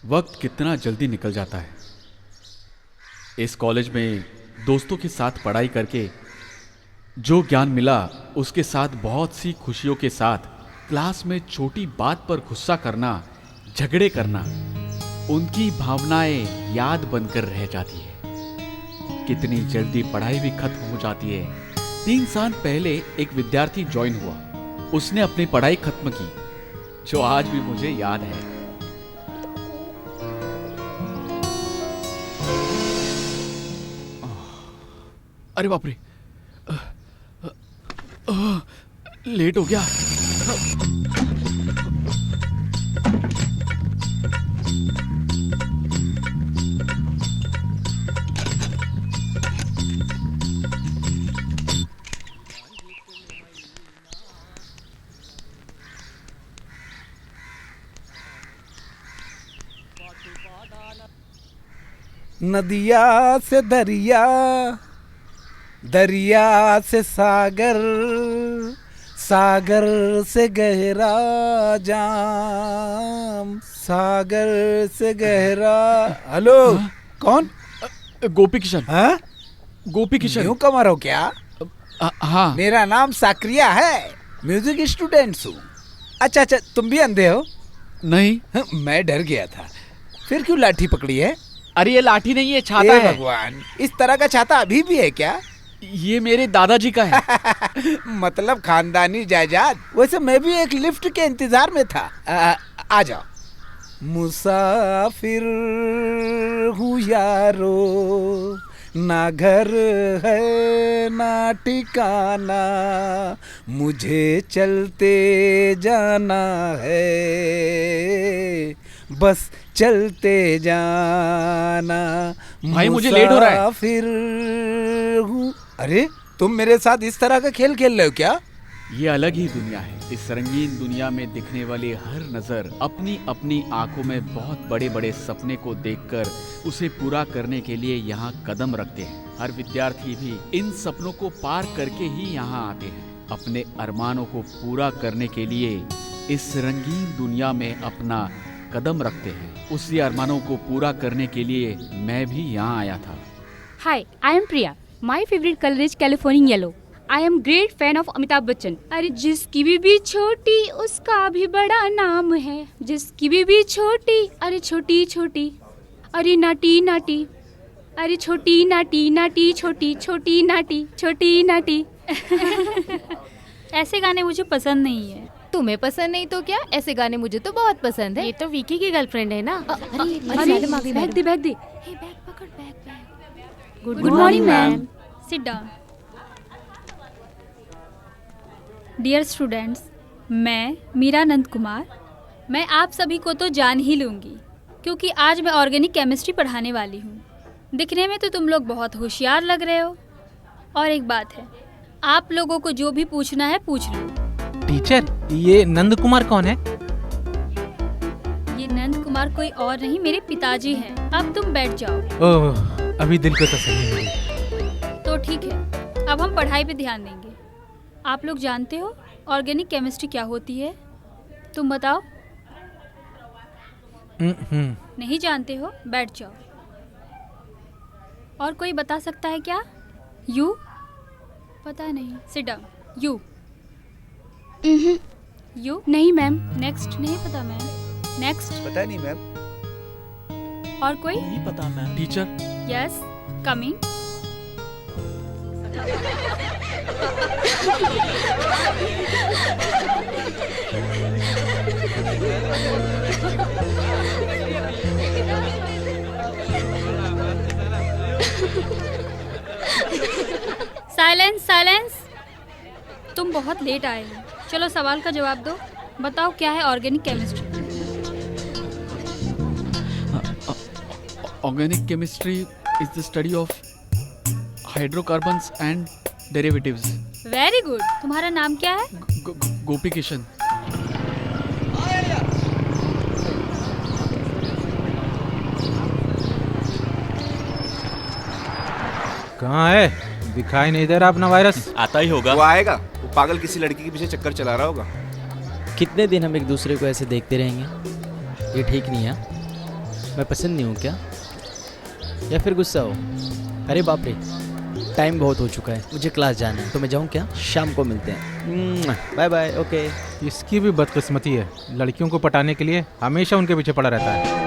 वक्त कितना जल्दी निकल जाता है। इस कॉलेज में दोस्तों के साथ पढ़ाई करके जो ज्ञान मिला, उसके साथ बहुत सी खुशियों के साथ क्लास में छोटी बात पर गुस्सा करना, झगड़े करना, उनकी भावनाएं याद बनकर रह जाती है। कितनी जल्दी पढ़ाई भी खत्म हो जाती है। 3 साल पहले एक विद्यार्थी ज्वाइन हुआ, उसने अपनी पढ़ाई खत्म की, जो आज भी मुझे याद है। अरे बाप रे, लेट हो गया। नदिया से दरिया, दरिया से सागर, सागर से गहरा जाम, सागर से गहरा। हेलो, कौन? गोपी किशन। हाँ, गोपी किशन। न्यू कमर हो क्या? हाँ। मेरा नाम साक्रिया है, म्यूजिक स्टूडेंट हूँ। अच्छा अच्छा, तुम भी अंधे हो? नहीं। मैं डर गया था। फिर क्यों लाठी पकड़ी है? अरे ये लाठी नहीं है, छाता है। भगवान, इस तरह का छाता अभी भी है क्या? ये मेरे दादाजी का है। मतलब खानदानी जायदाद। वैसे मैं भी एक लिफ्ट के इंतजार में था। आ जाओ। मुसाफिर हूँ यारो, ना घर है ना ठिकाना, मुझे चलते जाना है, बस चलते जाना। भाई मुझे लेट हो रहा है। फिर हूँ। अरे तुम मेरे साथ इस तरह का खेल खेल रहे हो क्या? ये अलग ही दुनिया है। इस रंगीन दुनिया में दिखने वाली हर नजर अपनी अपनी आंखों में बहुत बड़े बड़े सपने को देखकर उसे पूरा करने के लिए यहाँ कदम रखते हैं। हर विद्यार्थी भी इन सपनों को पार करके ही यहाँ आते हैं। अपने अरमानों को पूरा करने के लिए इस रंगीन दुनिया में अपना कदम रखते हैं। उसी अरमानों को पूरा करने के लिए मैं भी यहाँ आया था। Hi, I am Priya. My favorite color is Californian yellow. I am great fan of Amitabh Bachchan. अरे जिसकी भी छोटी उसका भी बड़ा नाम है। जिसकी भी छोटी, अरे छोटी छोटी, अरे नाटी नाटी, अरे छोटी नाटी नाटी, छोटी छोटी नाटी, छोटी नाटी। ऐसे गाने मुझे पसंद नहीं है। तुम्हें पसंद नहीं तो क्या, ऐसे गाने मुझे तो बहुत पसंद है। ये तो विकी की गर्लफ्रेंड है ना। अरे अरे बैग दे बैग दे। बैग पकड़, bag. Good morning ma'am. Sit down. Dear students, मैं मीरा नंद कुमार, मैं आप सभी को तो जान ही लूँगी क्योंकि आज मैं ऑर्गेनिक केमिस्ट्री पढ़ाने वाली हूँ। दिखने में तो तुम लोग बहुत होशियार लग रहे हो। और एक बात है, आप लोगों को जो भी पूछना है पूछ लो। टीचर, ये नंद कुमार कौन है? ये नंद कुमार कोई और नहीं, मेरे पिताजी हैं। अब तुम बैठ जाओ। ओह, अभी दिल को तसल्ली मिली। तो ठीक है, अब हम पढ़ाई पे ध्यान देंगे। आप लोग जानते हो ऑर्गेनिक केमिस्ट्री क्या होती है? तुम बताओ। नहीं जानते हो? बैठ जाओ। और कोई बता सकता है क्या? यू? पता नहीं। Sit down. यू? यू? नहीं मैम। नेक्स्ट? नहीं पता मैम। नेक्स्ट? पता नहीं मैम। और कोई? नहीं पता ma'am. Teacher, yes, coming. Silence, silence. तुम बहुत लेट आए हो। चलो सवाल का जवाब दो। बताओ क्या है organic chemistry? Organic chemistry is the study of hydrocarbons and derivatives. Very good. तुम्हारा नाम क्या है? गोपी किशन। कहाँ है? दिखाई नहीं दे रहा अपना वायरस। आता ही होगा। वो आएगा, वो पागल किसी लड़की के पीछे चक्कर चला रहा होगा। कितने दिन हम एक दूसरे को ऐसे देखते रहेंगे? ये ठीक नहीं है। मैं पसंद नहीं हूँ क्या, या फिर गुस्सा हो? अरे बाप रे, टाइम बहुत हो चुका है, मुझे क्लास जाना है। तो मैं जाऊँ क्या? शाम को मिलते हैं। Bye bye. ओके। इसकी भी बदकिस्मती है, लड़कियों को पटाने के लिए हमेशा उनके पीछे पड़ा रहता है।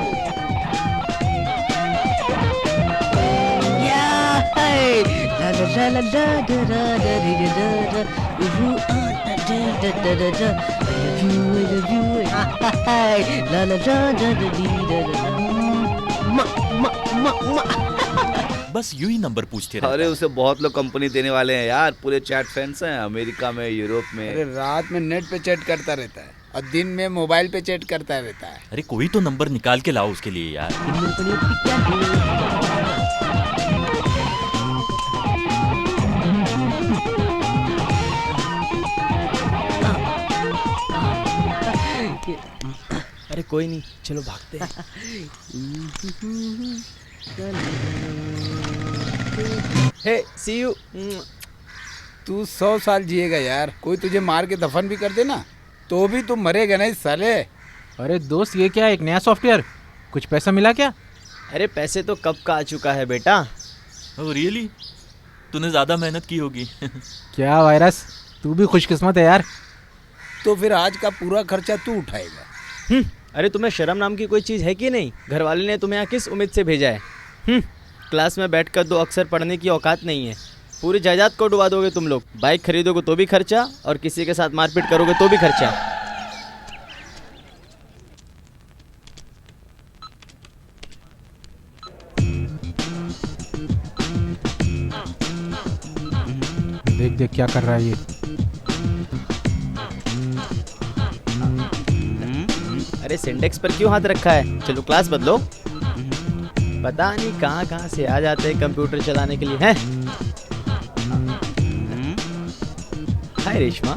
बस यूं ही नंबर पूछते रहता अरे है। उसे बहुत लोग कंपनी देने वाले हैं यार, पूरे चैट फ्रेंड्स हैं अमेरिका में, यूरोप अरे में। रात में नेट पे चैट करता रहता है और दिन में मोबाइल पे चैट करता रहता है। अरे कोई तो नंबर निकाल के लाओ उसके लिए यार। अरे कोई नहीं, चलो भागते हैं। हे, सी यू। तू 100 साल जिएगा यार। कोई तुझे मार के दफन भी कर देना तो भी तू मरेगा नहीं साले। अरे दोस्त, ये क्या, एक नया सॉफ्टवेयर? कुछ पैसा मिला क्या? अरे पैसे तो कब का आ चुका है बेटा। Oh really? तूने ज्यादा मेहनत की होगी। क्या वायरस, तू भी खुशकिस्मत है यार। तो फिर आज का पूरा खर्चा तू उठाएगा। अरे तुम्हें शर्म नाम की कोई चीज़ है कि नहीं? घर वाले ने तुम्हें यहाँ किस उम्मीद से भेजा है? क्लास में बैठकर 2 अक्षर पढ़ने की औकात नहीं है। पूरी जायदाद को डुबा दोगे तुम लोग। बाइक खरीदोगे तो भी खर्चा, और किसी के साथ मारपीट करोगे तो भी खर्चा। देख देख क्या कर रहा है ये। अरे सिंडेक्स पर क्यों हाथ रखा है? चलो क्लास बदलो। पता नहीं कहाँ कहाँ से आ जाते हैं कंप्यूटर चलाने के लिए हैं। हाय रेशमा।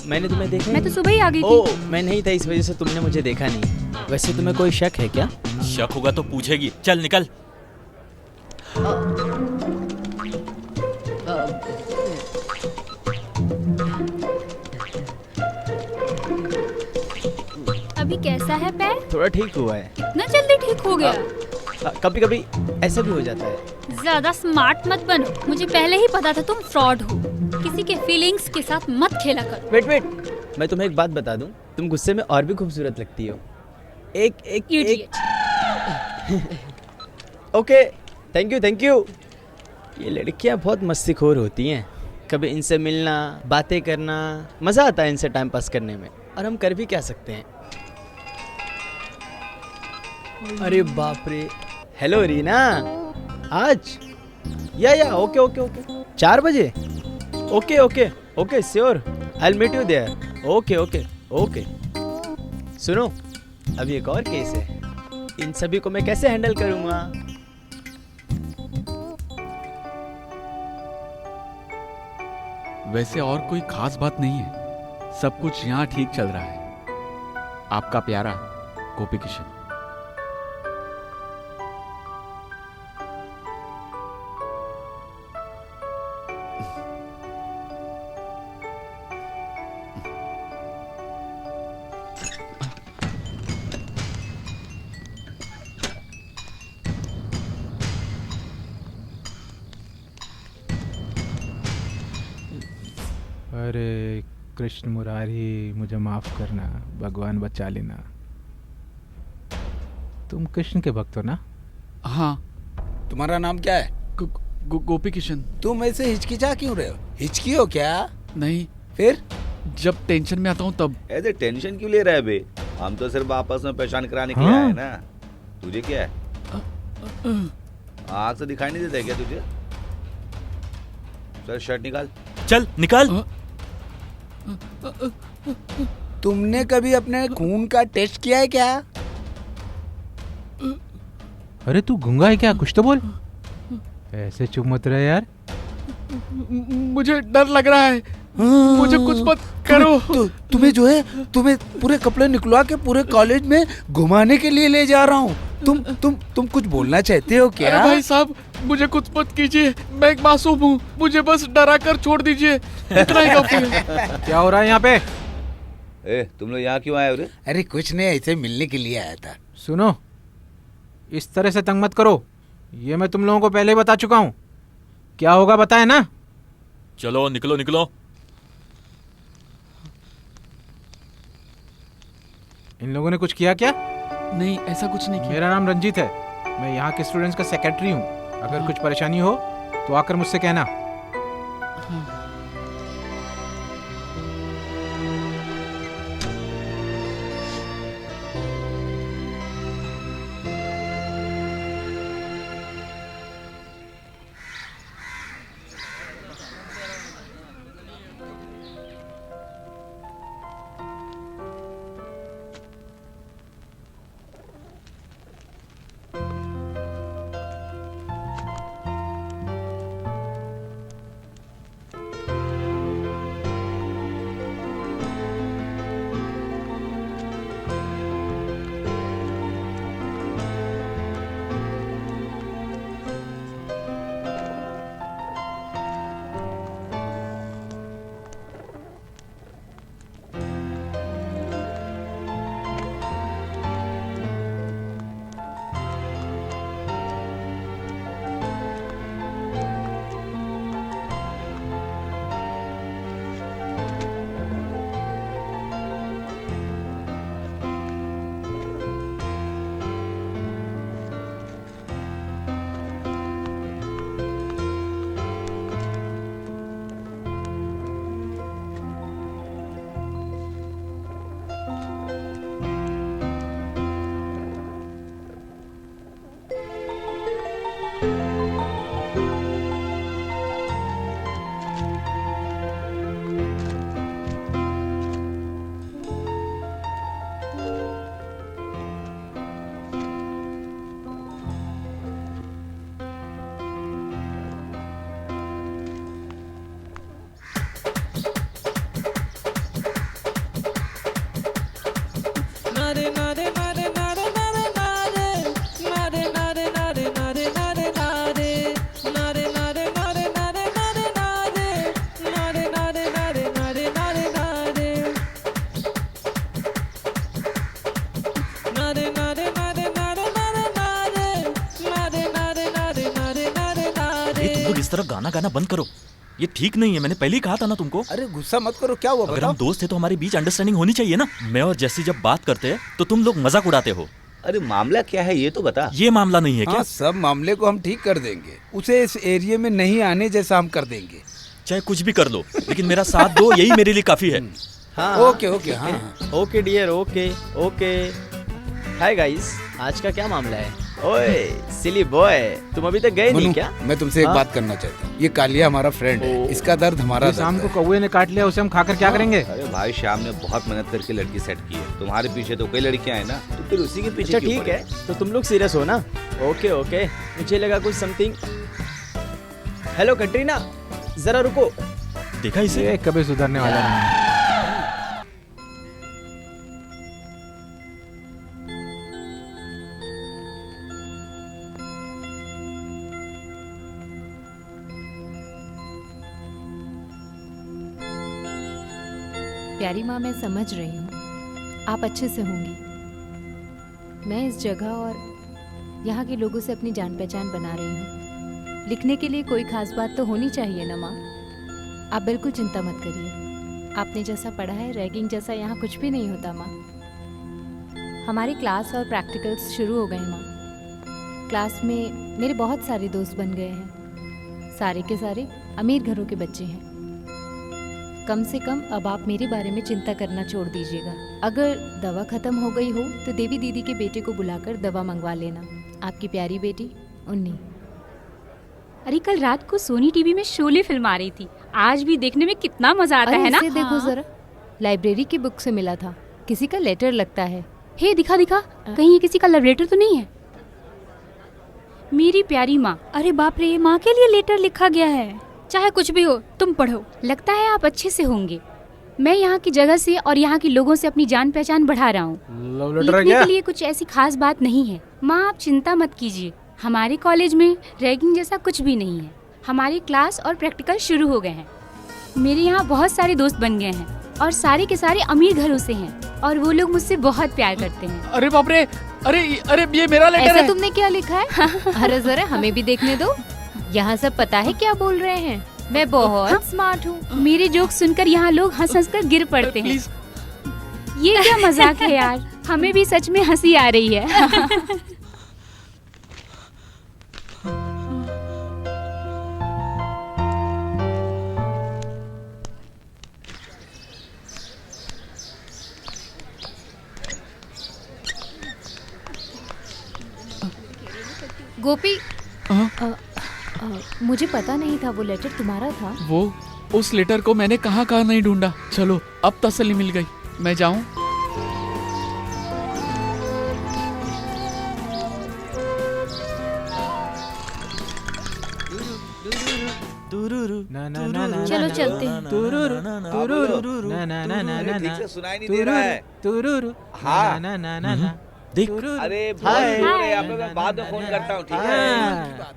मैंने तुम्हें देखा मैं तो सुबह ही आ गई थी। ओ, मैं नहीं था, इस वजह से तुमने मुझे देखा नहीं। वैसे तुम्हें कोई शक है क्या? शक होगा तो पूछेगी। चल निकल। अभी कैसा है पैर? थोड़ा ठीक हुआ है। इतना जल्दी ठीक हो गया? कभी कभी ऐसा भी हो जाता है। ज्यादा स्मार्ट मत बनो, मुझे पहले ही पता था तुम फ्रॉड हो। किसी के फीलिंग्स के साथ मत खेला करो। वेट, मैं तुम्हें एक बात बता दूं, तुम गुस्से में और भी खूबसूरत लगती हो। एक ओके, थैंक यू। ये लड़कियां बहुत मस्तीखोर होती हैं। कभी इनसे मिलना, बातें करना, मजा आता है इनसे टाइम पास करने में। और हम कर भी क्या सकते हैं। अरे बाप रे, हेलो रीना। आज या ओके 4 बजे। Okay sure, I will meet you there. Okay. सुनो, अभी एक और केस है। इन सभी को मैं कैसे हैंडल करूंगा? वैसे और कोई खास बात नहीं है, सब कुछ यहाँ ठीक चल रहा है। आपका प्यारा गोपी किशन। अरे कृष्ण मुरारी, मुझे माफ़ करना, भगवान बचा लेना। तुम कृष्ण के भक्त हो ना? हाँ। तुम्हारा नाम क्या है? गोपी किशन। तुम ऐसे हिचकिचा क्यों रहे हो? हिचकी हो क्या? नहीं, फिर जब टेंशन में आता हूँ तब। ऐसे टेंशन क्यों ले रहा है बे? हम तो सिर्फ आपस में पहचान कराने के लिए आए हैं ना। तुझे क्या है? आँख से दिखाई नहीं देता क्या तुझे? चल शर्ट निकाल। चल निकाल। तुमने कभी अपने खून का टेस्ट किया है क्या? अरे तू गूंगा है क्या? कुछ तो बोल। ऐसे चुप मत रहे यार। मुझे डर लग रहा है, मुझे कुछ मत करो। तुम्हें जो है, तुम्हें पूरे कपड़े निकलवा के पूरे कॉलेज में घुमाने के लिए ले जा रहा हूँ। तुम कुछ बोलना चाहते हो क्या? अरे भाई साहब, मुझे कुछ मत कीजिए, मैं एक मासूम हूँ, मुझे बस डरा कर छोड़ दीजिए, इतना ही काफी है। क्या हो रहा है यहाँ पे? तुम लोग यहाँ क्यों आए हो रे? अरे कुछ नहीं, ऐसे मिलने के लिए आया था। सुनो, इस तरह से तंग मत करो, ये मैं तुम लोगों को पहले ही बता चुका हूँ। क्या होगा बताए ना? चलो निकलो। इन लोगों ने कुछ किया क्या? नहीं, ऐसा कुछ नहीं किया। मेरा नाम रंजीत है, मैं यहाँ के स्टूडेंट्स का सेक्रेटरी हूँ। अगर कुछ परेशानी हो तो आकर मुझसे कहना। इस तरह गाना गाना बंद करो, ये ठीक नहीं है। मैंने पहले ही कहा था ना तुमको। अरे गुस्सा मत करो, क्या हुआ अगर बताओ। हम दोस्त थे तो हमारे बीच अंडरस्टैंडिंग होनी चाहिए ना। मैं और जैसी जब बात करते हैं तो तुम लोग मजाक उड़ाते हो। अरे मामला क्या है ये तो बता। ये मामला नहीं है क्या? हाँ, सब मामले को हम ठीक कर देंगे। उसे इस एरिया में नहीं आने जैसा हम कर देंगे। चाहे कुछ भी कर लो, लेकिन मेरा साथ दो, यही मेरे लिए काफी है। हाँ ओके ओके, हाँ हाँ। Okay dear, okay okay. Hi guys, आज का क्या मामला है? ओए सिली बॉय, तुम अभी तक गए नहीं मनु, क्या? मैं तुमसे एक हाँ? बात करना चाहता हूँ। ये कालिया हमारा फ्रेंड है, इसका दर्द हमारा ये शाम दर्द को है। कौवे ने काट लिया, उसे हम खाकर क्या करेंगे? अरे भाई श्याम ने बहुत मेहनत करके लड़की सेट की है। तुम्हारे पीछे तो कई लड़कियां हैं ना, तो फिर उसी के पीछे अच्छा क्यों ठीक पड़े? है, तो तुम लोग सीरियस हो ना? ओके ओके, मुझे लगा कुछ समथिंग। हेलो कटरीना, जरा रुको। देखा इसे? ये कभी सुधरने वाला नहीं है। प्यारी माँ, मैं समझ रही हूँ आप अच्छे से होंगी। मैं इस जगह और यहाँ के लोगों से अपनी जान पहचान बना रही हूँ। लिखने के लिए कोई खास बात तो होनी चाहिए ना माँ। आप बिल्कुल चिंता मत करिए। आपने जैसा पढ़ा है, रैगिंग जैसा यहाँ कुछ भी नहीं होता माँ। हमारी क्लास और प्रैक्टिकल्स शुरू हो गए माँ। क्लास में मेरे बहुत सारे दोस्त बन गए हैं। सारे के सारे अमीर घरों के बच्चे हैं। कम से कम अब आप मेरे बारे में चिंता करना छोड़ दीजिएगा। अगर दवा खत्म हो गई हो तो देवी दीदी के बेटे को बुलाकर दवा मंगवा लेना। आपकी प्यारी बेटी उन्नी। अरे कल रात को सोनी टीवी में शोले फिल्म आ रही थी, आज भी देखने में कितना मजा आता अरे है ना। इसे देखो हाँ। जरा, लाइब्रेरी की बुक से मिला था। किसी का लेटर लगता है। हे दिखा दिखा, कहीं ये किसी का लव लेटर तो नहीं है? मेरी प्यारी माँ, अरे बाप रे, माँ के लिए लेटर लिखा गया है। चाहे कुछ भी हो, तुम पढ़ो। लगता है आप अच्छे से होंगे। मैं यहाँ की जगह से और यहाँ के लोगों से अपनी जान पहचान बढ़ा रहा हूँ। लव लेटर है लिखने क्या? के लिए कुछ ऐसी खास बात नहीं है। माँ आप चिंता मत कीजिए, हमारे कॉलेज में रैगिंग जैसा कुछ भी नहीं है। हमारी क्लास और प्रैक्टिकल शुरू हो गए हैं। मेरे यहाँ बहुत सारे दोस्त बन गए हैं और सारे के सारे अमीर घरों से हैं और वो लोग मुझसे बहुत प्यार करते हैं। अरे बाप रे, अरे अरे ये मेरा लेटर ऐसा है। तुमने क्या लिखा है? अरे जरा हमें भी देखने दो। यहाँ सब पता है क्या बोल रहे हैं। मैं बहुत स्मार्ट हूँ। मेरे जोक सुनकर यहाँ लोग हंस हंस कर गिर पड़ते हैं। प्लीज। ये क्या मजाक है यार, हमें भी सच में हंसी आ रही है। गोपी, हाँ? मुझे पता नहीं था वो लेटर तुम्हारा था। वो उस लेटर को मैंने कहाँ कहाँ नहीं ढूंढा। चलो अब तसल्ली मिल गई, मैं जाऊं? ना ना ना ना चलो ना, चलते हैं। तुरुरु, तुरुरु, ना ना ना ना ना अरे ना, ठीक से सुनाई नहीं दे रहा है। तुरुरु, हाँ। ना ना ना ना, देख, तुरुरु। अरे हाय। यहाँ पे मैं बाद में फोन करता हूँ, ठीक है? हाँ।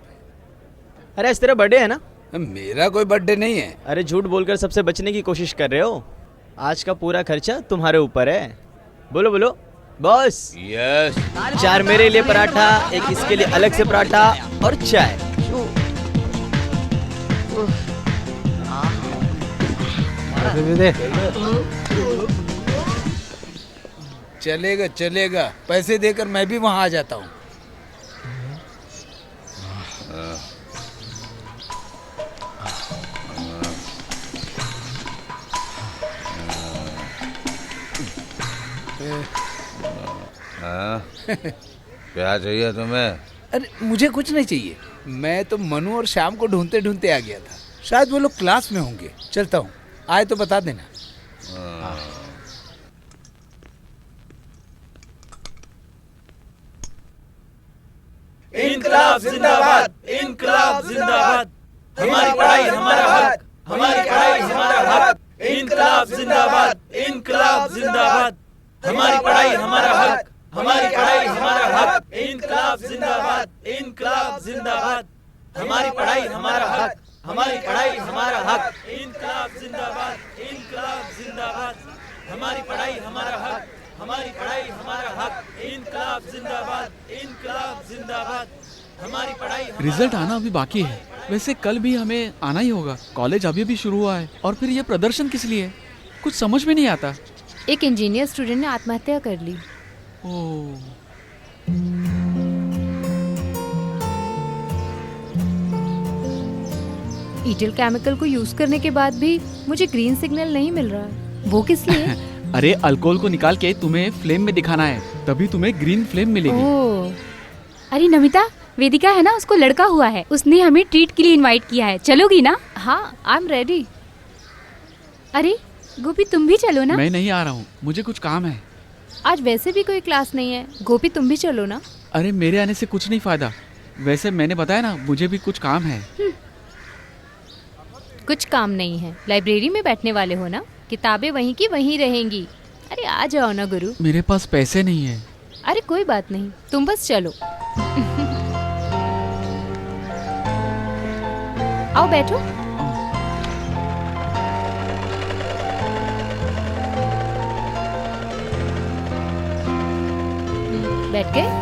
अरे आज तेरा बर्थडे है ना? मेरा कोई बर्थडे नहीं है। अरे झूठ बोलकर सबसे बचने की कोशिश कर रहे हो। आज का पूरा खर्चा तुम्हारे ऊपर है। बोलो बोलो बॉस। यस। 4 मेरे लिए पराठा, एक इसके लिए अलग से पराठा और चाय। दे दे। चलेगा चलेगा, पैसे देकर मैं भी वहाँ आ जाता हूँ। हाँ? क्या चाहिए तुम्हें? अरे मुझे कुछ नहीं चाहिए। मैं तो मनु और श्याम को ढूंढते ढूंढते आ गया था। शायद वो लोग क्लास में होंगे। चलता हूँ, आए तो बता देना। इनकलाब जिंदाबाद, इनकलाब जिंदाबाद, हमारी पढ़ाई हमारा हक, हमारी पढ़ाई हमारा हक, इनकलाब जिंदाबाद, इनकलाब जिंदाबाद, हमारी पढ़ाई हमारा हक, हमारी पढ़ाई हमारा हक, इनकलाब जिंदाबाद, इनकलाब जिंदाबाद, हमारी पढ़ाई हमारा हक, हमारी पढ़ाई हमारा हक, इनकलाब जिंदाबाद, इनकलाब जिंदाबाद, हमारी पढ़ाई हमारा हक, हमारी पढ़ाई हमारा हक, इनकलाब जिंदाबाद, इनकलाब जिंदाबाद, हमारी पढ़ाई रिजल्ट आना अभी बाकी है। वैसे कल भी हमें आना ही होगा। कॉलेज अभी भी शुरू हुआ है और फिर ये प्रदर्शन किस लिए? कुछ समझ में नहीं आता। एक इंजीनियर स्टूडेंट ने आत्महत्या कर ली। ओह, ईटिल केमिकल को यूज करने के बाद भी मुझे ग्रीन सिग्नल नहीं मिल रहा है। वो किस लिए? अरे अल्कोहल को निकाल के तुम्हें फ्लेम में दिखाना है, तभी तुम्हें ग्रीन फ्लेम मिलेगी। ओह, अरे नमिता, वेदिका है ना, उसको लड़का हुआ है, उसने हमें ट्रीट के लिए इनवाइट किया है, चलोगी ना? हाँ, आई एम रेडी। अरे गोपी, तुम भी चलो ना। मैं नहीं आ रहा हूँ, मुझे कुछ काम है। आज वैसे भी कोई क्लास नहीं है। गोपी, तुम भी चलो ना। अरे मेरे आने से कुछ नहीं फायदा। वैसे मैंने बताया ना, मुझे भी कुछ काम है। कुछ काम नहीं है, लाइब्रेरी में बैठने वाले हो ना, किताबें वहीं की वहीं रहेंगी। अरे आ जाओ ना गुरु। मेरे पास पैसे नहीं है। अरे कोई बात नहीं, तुम बस चलो। आओ बैठो। बैठ गए?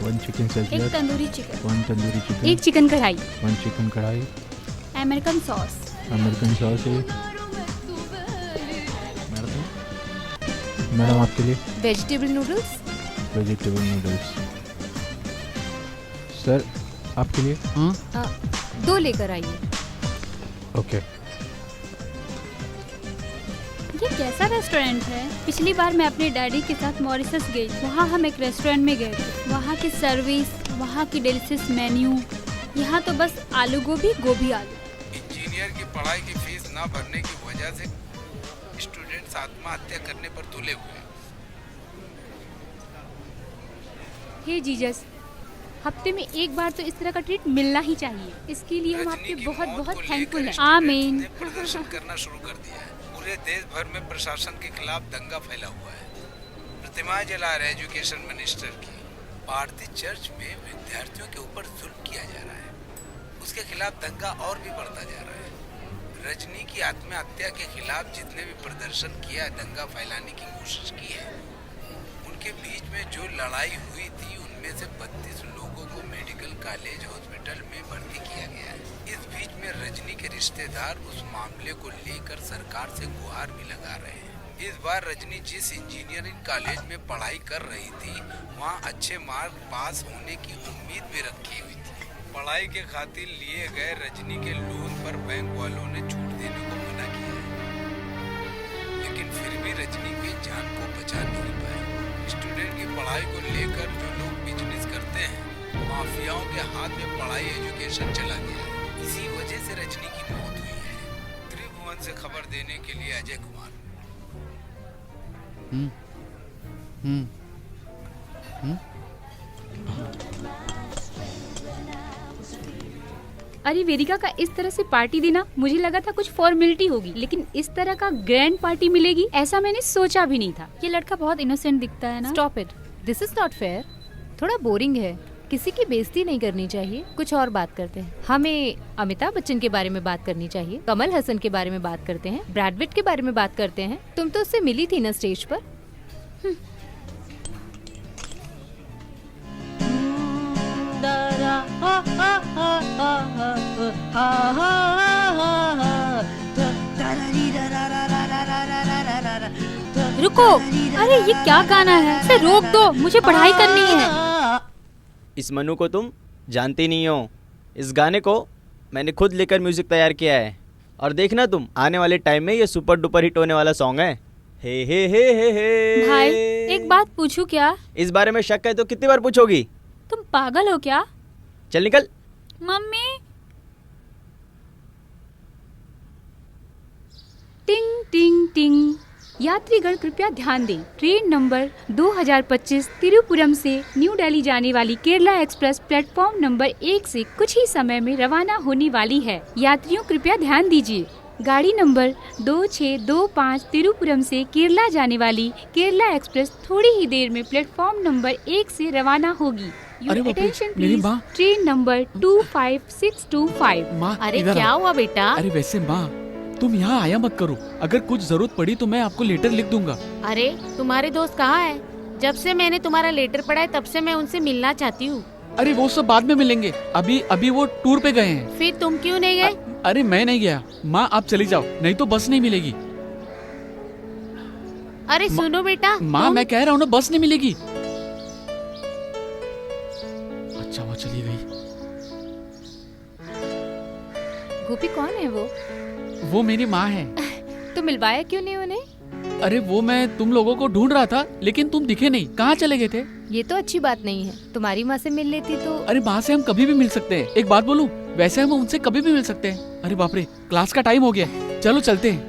1 चिकन एक salad, tandoori chicken, 1 tandoori chicken, एक चिकन कढ़ाई, 1 चिकन कढ़ाई, अमेरिकन सॉस, अमेरिकन सॉस है। मैडम आपके लिए vegetable noodles. Vegetable noodles. Sir आपके लिए हाँ? 2 लेकर आइए। ओके। ये कैसा रेस्टोरेंट है? पिछली बार मैं अपने डैडी के साथ मॉरिशस गई, वहाँ हम एक रेस्टोरेंट में गए थे। वहाँ की सर्विस, वहाँ की डिलीशियस मेन्यू, यहाँ तो बस आलू गोभी गोभी आलू। इंजीनियर की पढ़ाई की फीस ना भरने की वजह से स्टूडेंट्स आत्महत्या करने पर तुले हुए हैं। हे जीसस, हफ्ते में एक बार तो इस तरह का ट्रीट मिलना ही चाहिए। इसके लिए हम आपके बहुत बहुत थैंकफुल हैं। आमीन। प्रदर्शन करना शुरू कर दिया है। पूरे देश भर में प्रशासन के खिलाफ दंगा फैला हुआ है। प्रतिमाएं जला रहे एजुकेशन मिनिस्टर की। भारतीय चर्च में विद्यार्थियों के ऊपर जुल्म किया जा रहा है, उसके खिलाफ दंगा और भी बढ़ता जा रहा है। रजनी की आत्महत्या के खिलाफ जितने भी प्रदर्शन किया, दंगा फैलाने की कोशिश की है, उनके बीच में जो लड़ाई हुई थी उनमें से 32 लोगों को मेडिकल कॉलेज हॉस्पिटल में भर्ती किया गया है। इस बीच में रजनी के रिश्तेदार उस मामले को लेकर सरकार से गुहार भी लगा रहे हैं। इस बार रजनी जिस इंजीनियरिंग कॉलेज में पढ़ाई कर रही थी, वहाँ अच्छे मार्क पास होने की उम्मीद भी रखी हुई थी। पढ़ाई के खातिर लिए गए रजनी के लोन पर बैंक वालों ने छूट देने को मना किया है, लेकिन फिर भी रजनी की जान को बचा नहीं पाए। स्टूडेंट की पढ़ाई को लेकर जो लोग बिजनेस करते हैं, माफियाओं के हाथ में पढ़ाई एजुकेशन चला गया है। इसी वजह से रजनी की मौत हुई है। त्रिभुवन से खबर देने के लिए अजय कुमार। अरे वेदिका का इस तरह से पार्टी देना, मुझे लगा था कुछ फॉर्मेलिटी होगी, लेकिन इस तरह का ग्रैंड पार्टी मिलेगी ऐसा मैंने सोचा भी नहीं था। ये लड़का बहुत इनोसेंट दिखता है ना। Stop it, this is not fair. थोड़ा बोरिंग है, किसी की बेइज्जती नहीं करनी चाहिए। कुछ और बात करते हैं। हमें अमिताभ बच्चन के बारे में बात करनी चाहिए, कमल हसन के बारे में बात करते हैं, ब्रैड पिट के बारे में बात करते हैं। तुम तो उससे मिली थी ना स्टेज पर। रुको, अरे ये क्या गाना है? इसे रोक दो, मुझे पढ़ाई करनी है। इस मनु को तुम जानती नहीं हो। इस गाने को मैंने खुद लेकर म्यूजिक तैयार किया है और देखना तुम, आने वाले टाइम में ये सुपर डुपर हिट होने वाला सॉन्ग है। हे भाई एक बात पूछूं क्या? इस बारे में शक है तो कितनी बार पूछोगी? तुम पागल हो क्या? चल निकल। मम्मी। टिंग टिंग टिंग। यात्रीगण कृपया ध्यान दें, ट्रेन नंबर 2025 तिरुपुरम से न्यू दिल्ली जाने वाली केरला एक्सप्रेस प्लेटफॉर्म नंबर 1 से कुछ ही समय में रवाना होने वाली है। यात्रियों कृपया ध्यान दीजिए, गाड़ी नंबर 2625 तिरुपुरम से केरला जाने वाली केरला एक्सप्रेस थोड़ी ही देर में प्लेटफॉर्म नंबर 1 से रवाना होगी। अरे बाप रे, Attention मेरी please, माँ। Train number 25625। माँ अरे इधर क्या आओ। हुआ बेटा? अरे वैसे माँ, तुम यहाँ आया मत करो। अगर कुछ जरूरत पड़ी तो मैं आपको लेटर लिख दूंगा। अरे तुम्हारे दोस्त कहाँ है? जब से मैंने तुम्हारा लेटर पढ़ा है तब से मैं उनसे मिलना चाहती हूँ। अरे वो सब बाद में मिलेंगे, अभी वो टूर पे गए हैं। फिर तुम क्यों नहीं गए? अरे मैं नहीं गया। माँ आप चली जाओ, नहीं तो बस नहीं मिलेगी। अरे सुनो बेटा, माँ मैं कह रहा हूँ ना, बस नहीं मिलेगी। अच्छा वो चली गई। गोपी कौन है वो? वो मेरी माँ है। तो मिलवाया क्यों नहीं उन्हें? अरे वो मैं तुम लोगों को ढूंढ रहा था, लेकिन तुम दिखे नहीं। कहाँ चले गए थे? ये तो अच्छी बात नहीं है। तुम्हारी माँ से मिल लेती तो। अरे माँ से हम कभी भी मिल सकते हैं। एक बात बोलूं, वैसे हम उनसे कभी भी मिल सकते हैं। अरे बाप रे, क्लास का टाइम हो गया, चलो चलते हैं।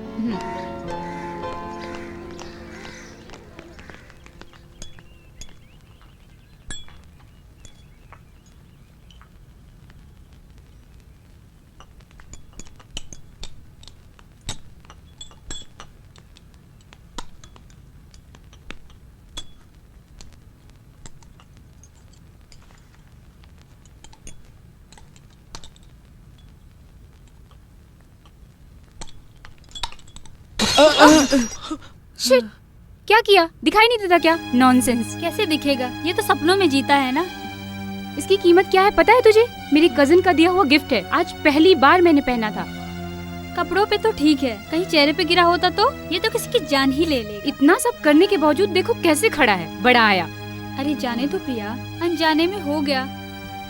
शिट, क्या किया? दिखाई नहीं देता क्या? नॉनसेंस। कैसे दिखेगा? ये तो सपनों में जीता है ना। इसकी कीमत क्या है पता है तुझे? मेरी कजिन का दिया हुआ गिफ्ट है। आज पहली बार मैंने पहना था। कपड़ों पे तो ठीक है, कहीं चेहरे पे गिरा होता तो ये तो किसी की जान ही ले लेगा। इतना सब करने के बावजूद देखो कैसे खड़ा है, बड़ा आया। अरे जाने तो प्रिया, अनजाने में हो गया।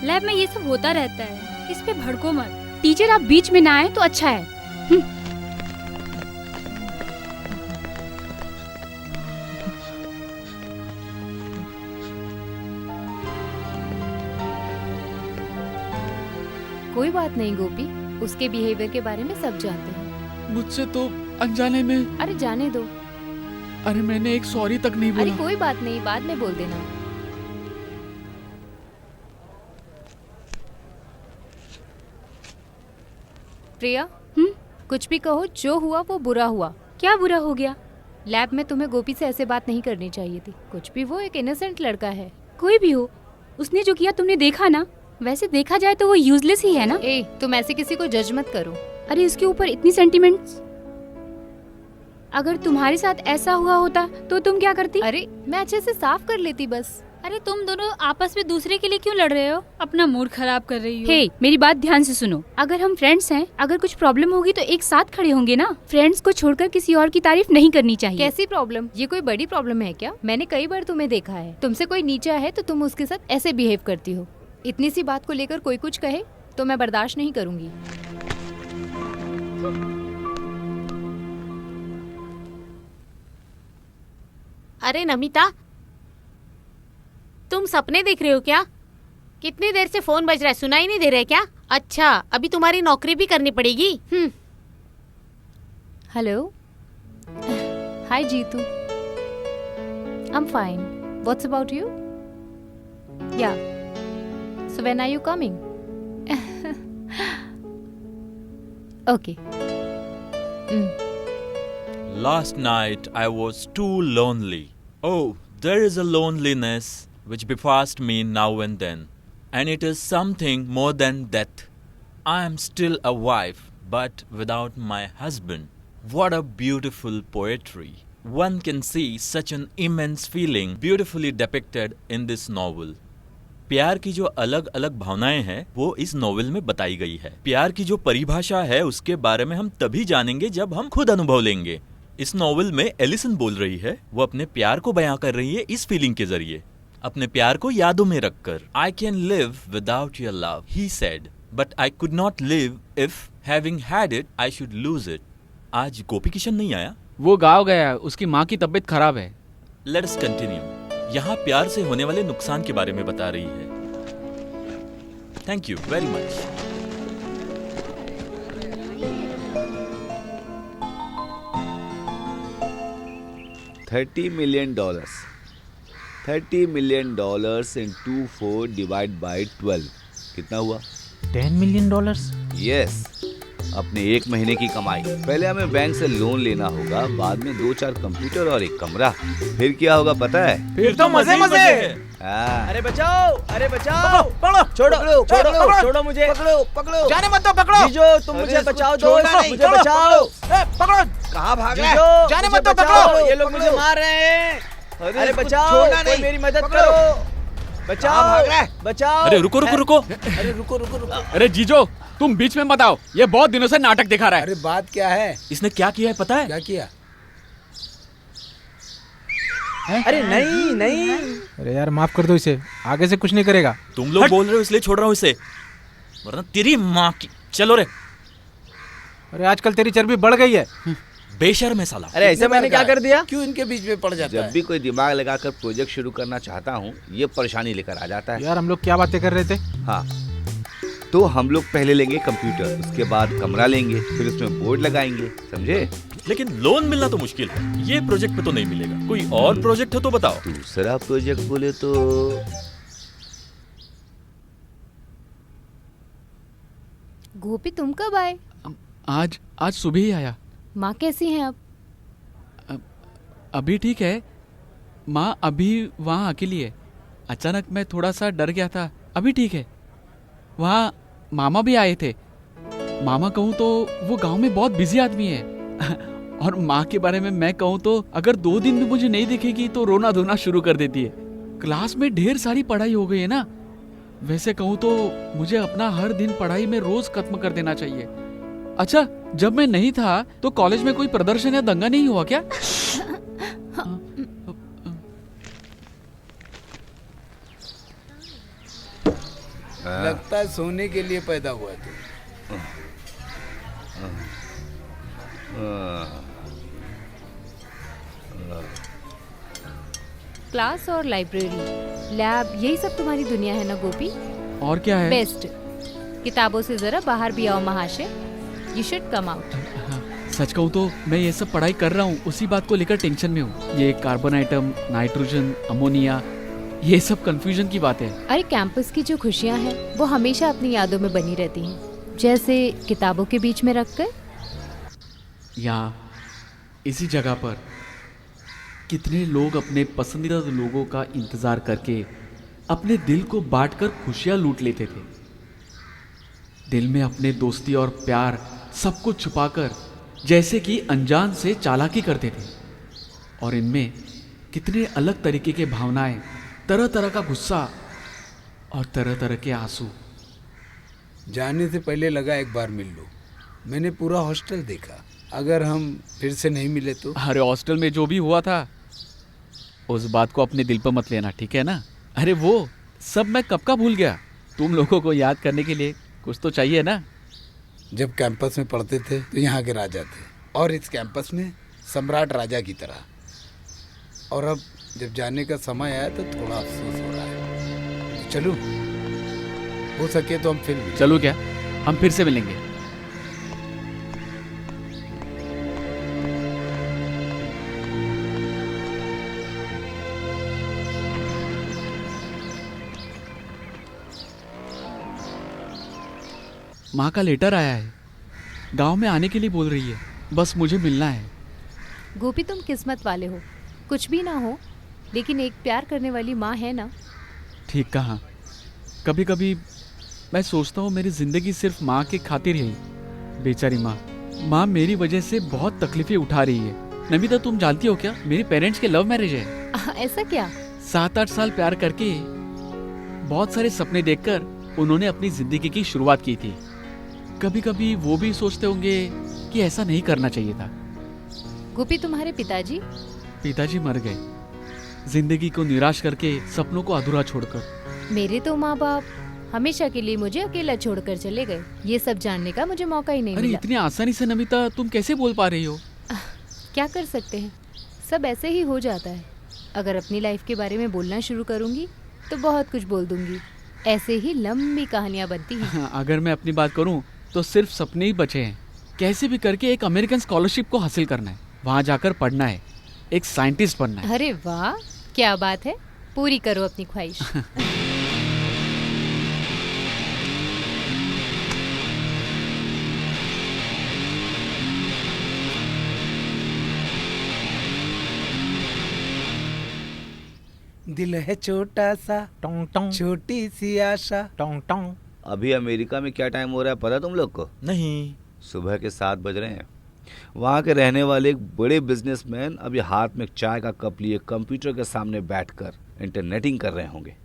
लैब में ये सब होता रहता है, इस पे भड़को मत। टीचर आप बीच में ना आए तो अच्छा है। कोई बात नहीं गोपी, उसके बिहेवियर के बारे में सब जानते हैं। मुझसे तो अनजाने में। अरे जाने दो। अरे मैंने एक सॉरी तक नहीं अरे बोला। कोई बात नहीं, बाद में बोल देना। प्रिया, कुछ भी कहो, जो हुआ वो बुरा हुआ। क्या बुरा हो गया? लैब में तुम्हें गोपी से ऐसे बात नहीं करनी चाहिए थी। कुछ भी वो एक इनोसेंट लड़का है। कोई भी हो, उसने जो किया तुमने देखा ना। वैसे देखा जाए तो वो यूजलेस ही है ना। ए, तुम ऐसे किसी को जज मत करो। अरे इसके ऊपर इतनी सेंटिमेंट्स। अगर तुम्हारे साथ ऐसा हुआ होता तो तुम क्या करती? अरे मैं अच्छे से साफ कर लेती बस। अरे तुम दोनों आपस में दूसरे के लिए क्यों लड़ रहे हो? अपना मूड खराब कर रही हो। हे, मेरी बात ध्यान से सुनो। अगर हम फ्रेंड्स हैं, अगर कुछ प्रॉब्लम होगी तो एक साथ खड़े होंगे ना। फ्रेंड्स को छोड़कर किसी और की तारीफ नहीं करनी चाहिए। कैसी प्रॉब्लम? ये कोई बड़ी प्रॉब्लम है क्या? मैंने कई बार तुम्हें देखा है, तुमसे कोई नीचा है तो तुम उसके साथ ऐसे बिहेव करती हो। इतनी सी बात को लेकर कोई कुछ कहे तो मैं बर्दाश्त नहीं करूंगी। अरे नमिता, तुम सपने देख रहे हो क्या? कितनी देर से फोन बज रहा है, सुनाई नहीं दे रहा है क्या? अच्छा, अभी तुम्हारी नौकरी भी करनी पड़ेगी। Hello, hi Jeetu, I am fine, what's about you? Yeah, so when are you coming? Okay. Last night I was too lonely. Oh, there is a loneliness which befalls me now and then, and it is something more than death. I am still a wife, but without my husband. What a beautiful poetry. One can see such an immense feeling beautifully depicted in this novel. प्यार की जो अलग अलग भावनाएं हैं वो इस novel में बताई गई है। प्यार की जो परिभाषा है उसके बारे में हम तभी जानेंगे जब हम खुद अनुभव लेंगे। इस नॉवेल में एलिसन बोल रही है, वो अपने प्यार को बयां कर रही है इस फीलिंग के जरिए, अपने प्यार को यादों में रखकर। I can live without your love, he said, but I could not live if Having had it, I should lose it. आज गोपी किशन नहीं आया? वो गाँव गया है, उसकी माँ की तबीयत खराब है। Let us continue. यहाँ प्यार से होने वाले नुकसान के बारे में बता रही है। Thank you very much. $30 million. $30 million into 4 divide by 12 कितना हुआ? $10 million? यस, अपने 1 महीने की कमाई। पहले हमें बैंक से लोन लेना होगा, बाद में 2-4 कंप्यूटर और 1 कमरा। फिर क्या होगा पता है? फिर तो मजे मजे। हाँ। अरे बचाओ, अरे बचाओ, पकड़ो, छोड़ो, पकड़ो, छोड़ो, पकड़ो, छोड़ो मुझे, पकड़ो, जाने मत दो, पकड़ो। जीजो तुम मुझे बचाओ दो, मुझे बचाओ। पकड़ो, कहाँ भाग रहे? जीजो जाने मुझे मत दो, बचाओ, पकड़ो। ये लोग मुझे मार रहे हैं। अरे बचाओ, कोई मेरी मदद करो, बचाओ, बचाओ। अरे रुको रुको रुको। अरे रुको रुको रुको। अरे जीजो, तुम बीच में मत आओ, ये बहुत दिनों से नाटक दिखा रहा है। अरे बात क्या है? इसने क्या किया है पता है? क्या किया? अरे नहीं नहीं। अरे यार माफ कर दो इसे, आगे से कुछ नहीं करेगा। तुम लोग बोल रहे हो इसलिए छोड़ रहा हूँ इसे, वरना तेरी माँ की। चलो रे। अरे आजकल तेरी चर्बी बढ़ गई है। बेशर्म है साला। अरे ऐसे मैंने क्या कर दिया? क्यों इनके बीच में पड़ जाता जब है? भी कोई दिमाग लगाकर प्रोजेक्ट शुरू करना चाहता हूँ, ये परेशानी लेकर आ जाता है। यार हम लोग क्या बातें कर रहे थे? हाँ, तो हम लोग पहले लेंगे कंप्यूटर, उसके बाद कमरा लेंगे, फिर उसमें बोर्ड लगाएंगे, समझे? लेकिन लोन मिलना तो मुश्किल है, ये प्रोजेक्ट पे तो नहीं मिलेगा। कोई और प्रोजेक्ट हो तो बताओ। दूसरा प्रोजेक्ट बोले तो गोपी तुम कब आए? आज सुबह ही आया। माँ कैसी हैं अब? अभी ठीक है, माँ अभी वहाँ अकेली है। अचानक मैं थोड़ा सा डर गया था, अभी ठीक है। वहाँ मामा भी आए थे। मामा कहूँ तो वो गांव में बहुत बिजी आदमी है। और माँ के बारे में मैं कहूँ तो अगर 2 दिन भी मुझे नहीं दिखेगी तो रोना धोना शुरू कर देती है। क्लास में ढेर सारी पढ़ाई हो गई है ना, वैसे कहूँ तो मुझे अपना हर दिन पढ़ाई में रोज खत्म कर देना चाहिए। अच्छा, जब मैं नहीं था तो कॉलेज में कोई प्रदर्शन या दंगा नहीं हुआ क्या? लगता है सोने के लिए पैदा हुआ तू। क्लास और लाइब्रेरी, लैब, यही सब तुम्हारी दुनिया है ना गोपी? और क्या है? बेस्ट। किताबों से जरा बाहर भी आओ महाशय। You should come out. सच कहूँ तो मैं ये सब पढ़ाई कर रहा हूँ, उसी बात को लेकर टेंशन में हूँ। ये कार्बन आइटम, नाइट्रोजन, अमोनिया, ये सब कंफ्यूजन की बात है। अरे कैंपस की जो खुशियाँ हैं वो हमेशा अपनी यादों में बनी रहती हैं, जैसे किताबों के बीच में रख कर। यहाँ इसी जगह पर कितने लोग अपने पसंदीदा लोगों का इंतजार करके अपने दिल को बांटकर खुशियाँ लूट लेते थे। दिल में अपने दोस्ती और प्यार सब कुछ छुपाकर जैसे कि अनजान से चालाकी करते थे। और इनमें कितने अलग तरीके के भावनाएं, तरह तरह का गुस्सा और तरह तरह के आंसू। जाने से पहले लगा एक बार मिल लो। मैंने पूरा हॉस्टल देखा, अगर हम फिर से नहीं मिले तो। अरे हॉस्टल में जो भी हुआ था उस बात को अपने दिल पर मत लेना, ठीक है ना? अरे वो सब मैं कब का भूल गया। तुम लोगों को याद करने के लिए कुछ तो चाहिए ना। जब कैंपस में पढ़ते थे तो यहाँ के राजा थे, और इस कैंपस में सम्राट राजा की तरह। और अब जब जाने का समय आया तो थोड़ा अफसोस हो रहा है। तो चलो, हो सके तो हम फिर मिलें। चलो क्या, हम फिर से मिलेंगे। माँ का लेटर आया है, गांव में आने के लिए बोल रही है, बस मुझे मिलना है। गोपी तुम किस्मत वाले हो, कुछ भी ना हो लेकिन एक प्यार करने वाली माँ है ना। ठीक कहा। कभी कभी मैं सोचता हूँ मेरी जिंदगी सिर्फ माँ के खातिर ही। बेचारी माँ मेरी वजह से बहुत तकलीफें उठा रही है। नमिता, तुम जानती हो क्या, मेरे पेरेंट्स के लव मैरिज है। ऐसा क्या? 7-8 साल प्यार करके बहुत सारे सपने देखकर उन्होंने अपनी जिंदगी की शुरुआत की थी। कभी कभी वो भी सोचते होंगे कि ऐसा नहीं करना चाहिए था। गोपी, तुम्हारे पिताजी? पिताजी मर गए, जिंदगी को निराश करके, सपनों को अधूरा छोड़कर। मेरे तो माँ बाप हमेशा के लिए मुझे अकेला छोड़कर चले गए। ये सब जानने का मुझे मौका ही नहीं अरे मिला। इतनी आसानी से नमिता तुम कैसे बोल पा रही हो? क्या कर सकते हैं, सब ऐसे ही हो जाता है। अगर अपनी लाइफ के बारे में बोलना शुरू करूंगी तो बहुत कुछ बोल दूंगी। ऐसे ही लंबी कहानियां बनती हैं। अगर मैं अपनी बात करूं तो सिर्फ सपने ही बचे हैं। कैसे भी करके एक अमेरिकन स्कॉलरशिप को हासिल करना है, वहां जाकर पढ़ना है, एक साइंटिस्ट बनना है। अरे वाह, क्या बात है, पूरी करो अपनी ख्वाहिश। दिल है छोटा सा, टोंग टोंग छोटी सी आशा। टोंग टोंग। अभी अमेरिका में क्या टाइम हो रहा है पता तुम लोग को? नहीं। सुबह के 7 बज रहे हैं। वहाँ के रहने वाले एक बड़े बिजनेसमैन अभी हाथ में चाय का कप लिए कंप्यूटर के सामने बैठकर इंटरनेटिंग कर रहे होंगे।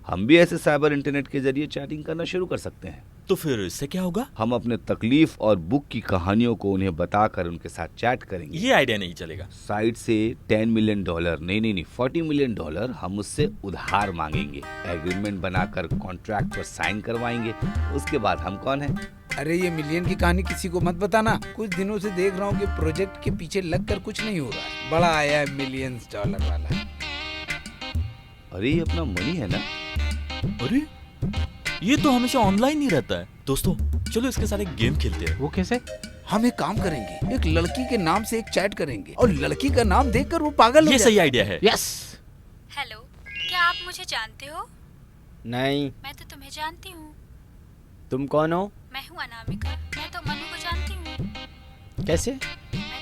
हम भी ऐसे साइबर इंटरनेट के जरिए चैटिंग करना शुरू कर सकते हैं। तो फिर इससे क्या होगा? हम अपने तकलीफ और बुक की कहानियों को उन्हें बताकर उनके साथ चैट करेंगे। ये आइडिया नहीं चलेगा। साइट से $10 मिलियन, नहीं, $40 मिलियन हम उससे उधार मांगेंगे। एग्रीमेंट बनाकर कॉन्ट्रैक्ट पर साइन करवाएंगे। उसके बाद हम कौन हैं? अरे ये मिलियन की कहानी किसी को मत बताना। कुछ दिनों से देख रहा हूँ कि प्रोजेक्ट के पीछे लगकर कुछ नहीं हो रहा है। बड़ा आया है $मिलियंस वाला। अरे ये अपना मनी है ना? अरे ये तो हमेशा ऑनलाइन ही रहता है। दोस्तों चलो इसके साथ एक गेम खेलते हैं। वो कैसे? हम एक काम करेंगे, एक लड़की के नाम से एक चैट करेंगे और लड़की का नाम देखकर वो पागल हो ये जाएगा। सही आइडिया है। यस। हेलो, क्या आप मुझे जानते हो? नहीं। मैं तो तुम्हें जानती हूँ। तुम कौन हो? मैं हूँ अनामिका। मैं तो मनु को जानती हूँ। कैसे? मैं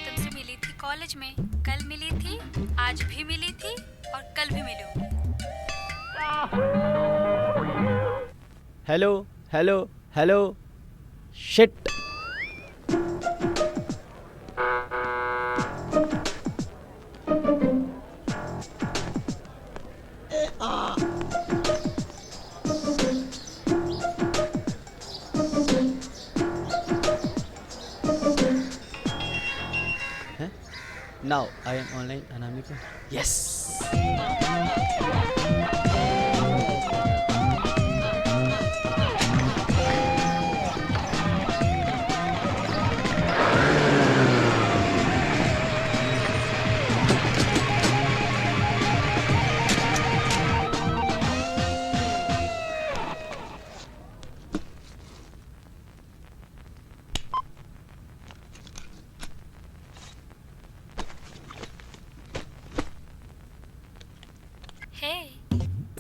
तुमसे मिली थी कॉलेज में, कल मिली थी, आज भी मिली थी और कल भी मिलूंगी। Hello hello hello. Shit. Now I am online, Anamika. Yes.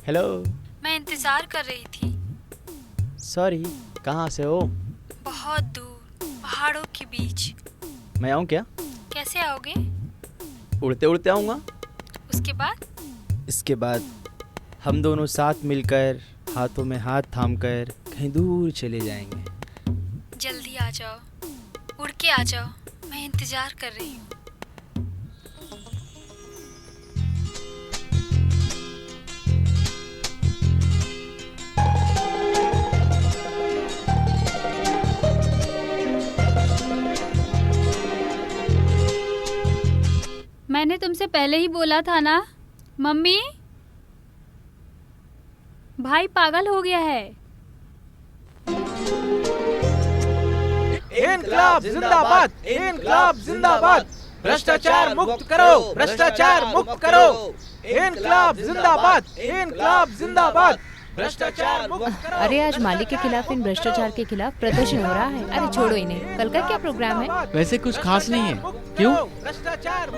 Hello. मैं इंतजार कर रही थी। सॉरी, कहाँ से हो? बहुत दूर, पहाड़ों के बीच। मैं आऊँ क्या? कैसे आओगे? उड़ते उड़ते आऊँगा। उसके बाद? इसके बाद हम दोनों साथ मिलकर हाथों में हाथ थामकर कहीं दूर चले जाएंगे। जल्दी आ जाओ, उड़ के आ जाओ, मैं इंतजार कर रही हूँ। मैंने तुमसे पहले ही बोला था ना। मम्मी, भाई पागल हो गया है। इनकलाब जिंदाबाद, इनकलाब जिंदाबाद। भ्रष्टाचार मुक्त करो, भ्रष्टाचार मुक्त करो। इनकलाब जिंदाबाद, इनकलाब जिंदाबाद। भ्रष्टाचार मुक्त करो। अरे आज मालिक के खिलाफ, इन भ्रष्टाचार के खिलाफ प्रदर्शन हो रहा है। अरे छोड़ो इन्हें, कल का क्या प्रोग्राम है? वैसे कुछ खास नहीं है। क्यों?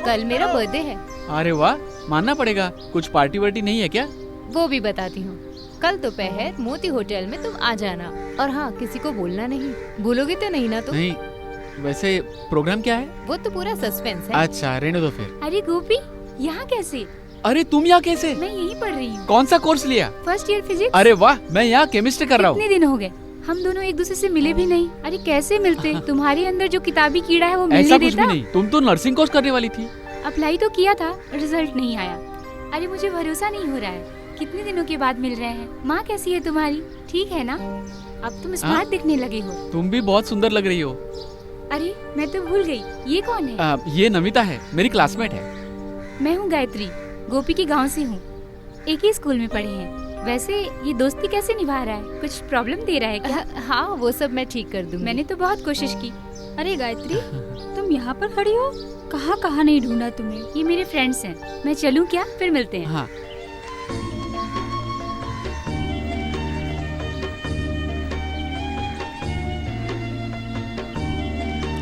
कल मेरा बर्थडे है। अरे वाह, मानना पड़ेगा। कुछ पार्टी वार्टी नहीं है क्या? वो भी बताती हूँ। कल दोपहर मोती होटल में तुम आ जाना। और हाँ, किसी को बोलना नहीं। भूलोगे तो नहीं ना तुम? नहीं। वैसे प्रोग्राम क्या है? वो तो पूरा सस्पेंस है। अच्छा, रहने दो फिर। अरे गोपी, यहाँ कैसे? अरे तुम यहाँ कैसे? मैं यहीं पढ़ रही हूँ। कौन सा कोर्स लिया? First year physics. अरे वाह, मैं यहाँ केमिस्ट्री कर रहा हूँ। कितने दिन हो गए, हम दोनों एक दूसरे से मिले भी नहीं। अरे कैसे मिलते? तुम्हारे अंदर जो किताबी कीड़ा है वो मिलने ऐसा देता? कुछ भी नहीं। तुम तो नर्सिंग कोर्स करने वाली थी। अप्लाई तो किया था, रिजल्ट नहीं आया। अरे मुझे भरोसा नहीं हो रहा है, कितने दिनों के बाद मिल रहे हैं। माँ कैसी है तुम्हारी? ठीक है ना? अब तुम स्मार्ट दिखने लगे हो। तुम भी बहुत सुंदर लग रही हो। अरे मैं तो भूल गई, ये कौन है? ये नमिता है, मेरी क्लासमेट है। मैं हूँ गायत्री, गोपी के गांव से हूँ। एक ही स्कूल में पढ़े हैं। वैसे ये दोस्ती कैसे निभा रहा है? कुछ प्रॉब्लम दे रहा है क्या? हाँ, वो सब मैं ठीक कर दूंगी। मैंने तो बहुत कोशिश की। अरे गायत्री, तुम यहाँ पर खड़ी हो? कहाँ कहाँ नहीं ढूंढा तुम्हें। ये मेरे फ्रेंड्स हैं। मैं चलूं क्या? फिर मिलते हैं। हाँ।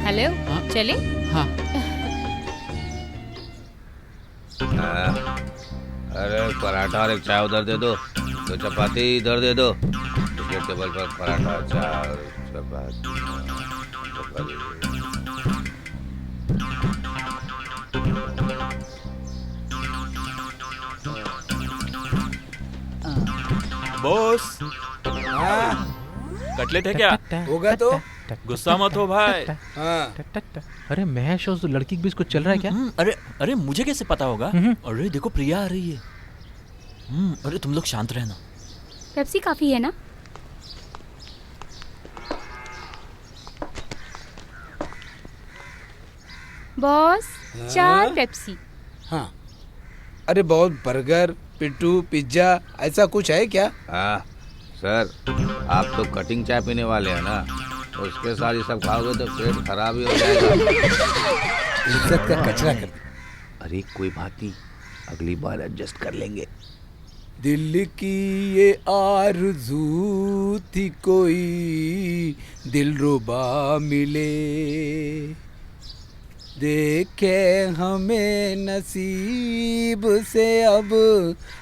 हेलो, हाँ? चले? हाँ। अरे पराठा और एक चाय उधर दे दो, तो चपाती इधर दे दो। उसके टेबल पर पराठा, चाय, चपाती। बॉस, हाँ कटलेट है क्या? होगा तो। गुस्सा मत हो भाई। हाँ अरे महेश, उस लड़की के बीच कुछ चल रहा है क्या? अरे अरे मुझे कैसे पता होगा? अरे देखो प्रिया आ रही है। अरे तुम लोग शांत रहना। पेप्सी काफी है ना? Boss, 4 Pepsi. हाँ। अरे बहुत बर्गर, पिट्टू, पिज्जा ऐसा कुछ है क्या? हाँ सर, आप तो कटिंग चाय पीने वाले हैं ना, उसके साथ ये सब खाओगे तो पेट खराब ही हो जाएगा। इज्जत का कचरा कर दे। अरे कोई बात नहीं, अगली बार एडजस्ट कर लेंगे। दिल की ये आरज़ू थी कोई दिलरुबा मिले, देखे हमें नसीब से अब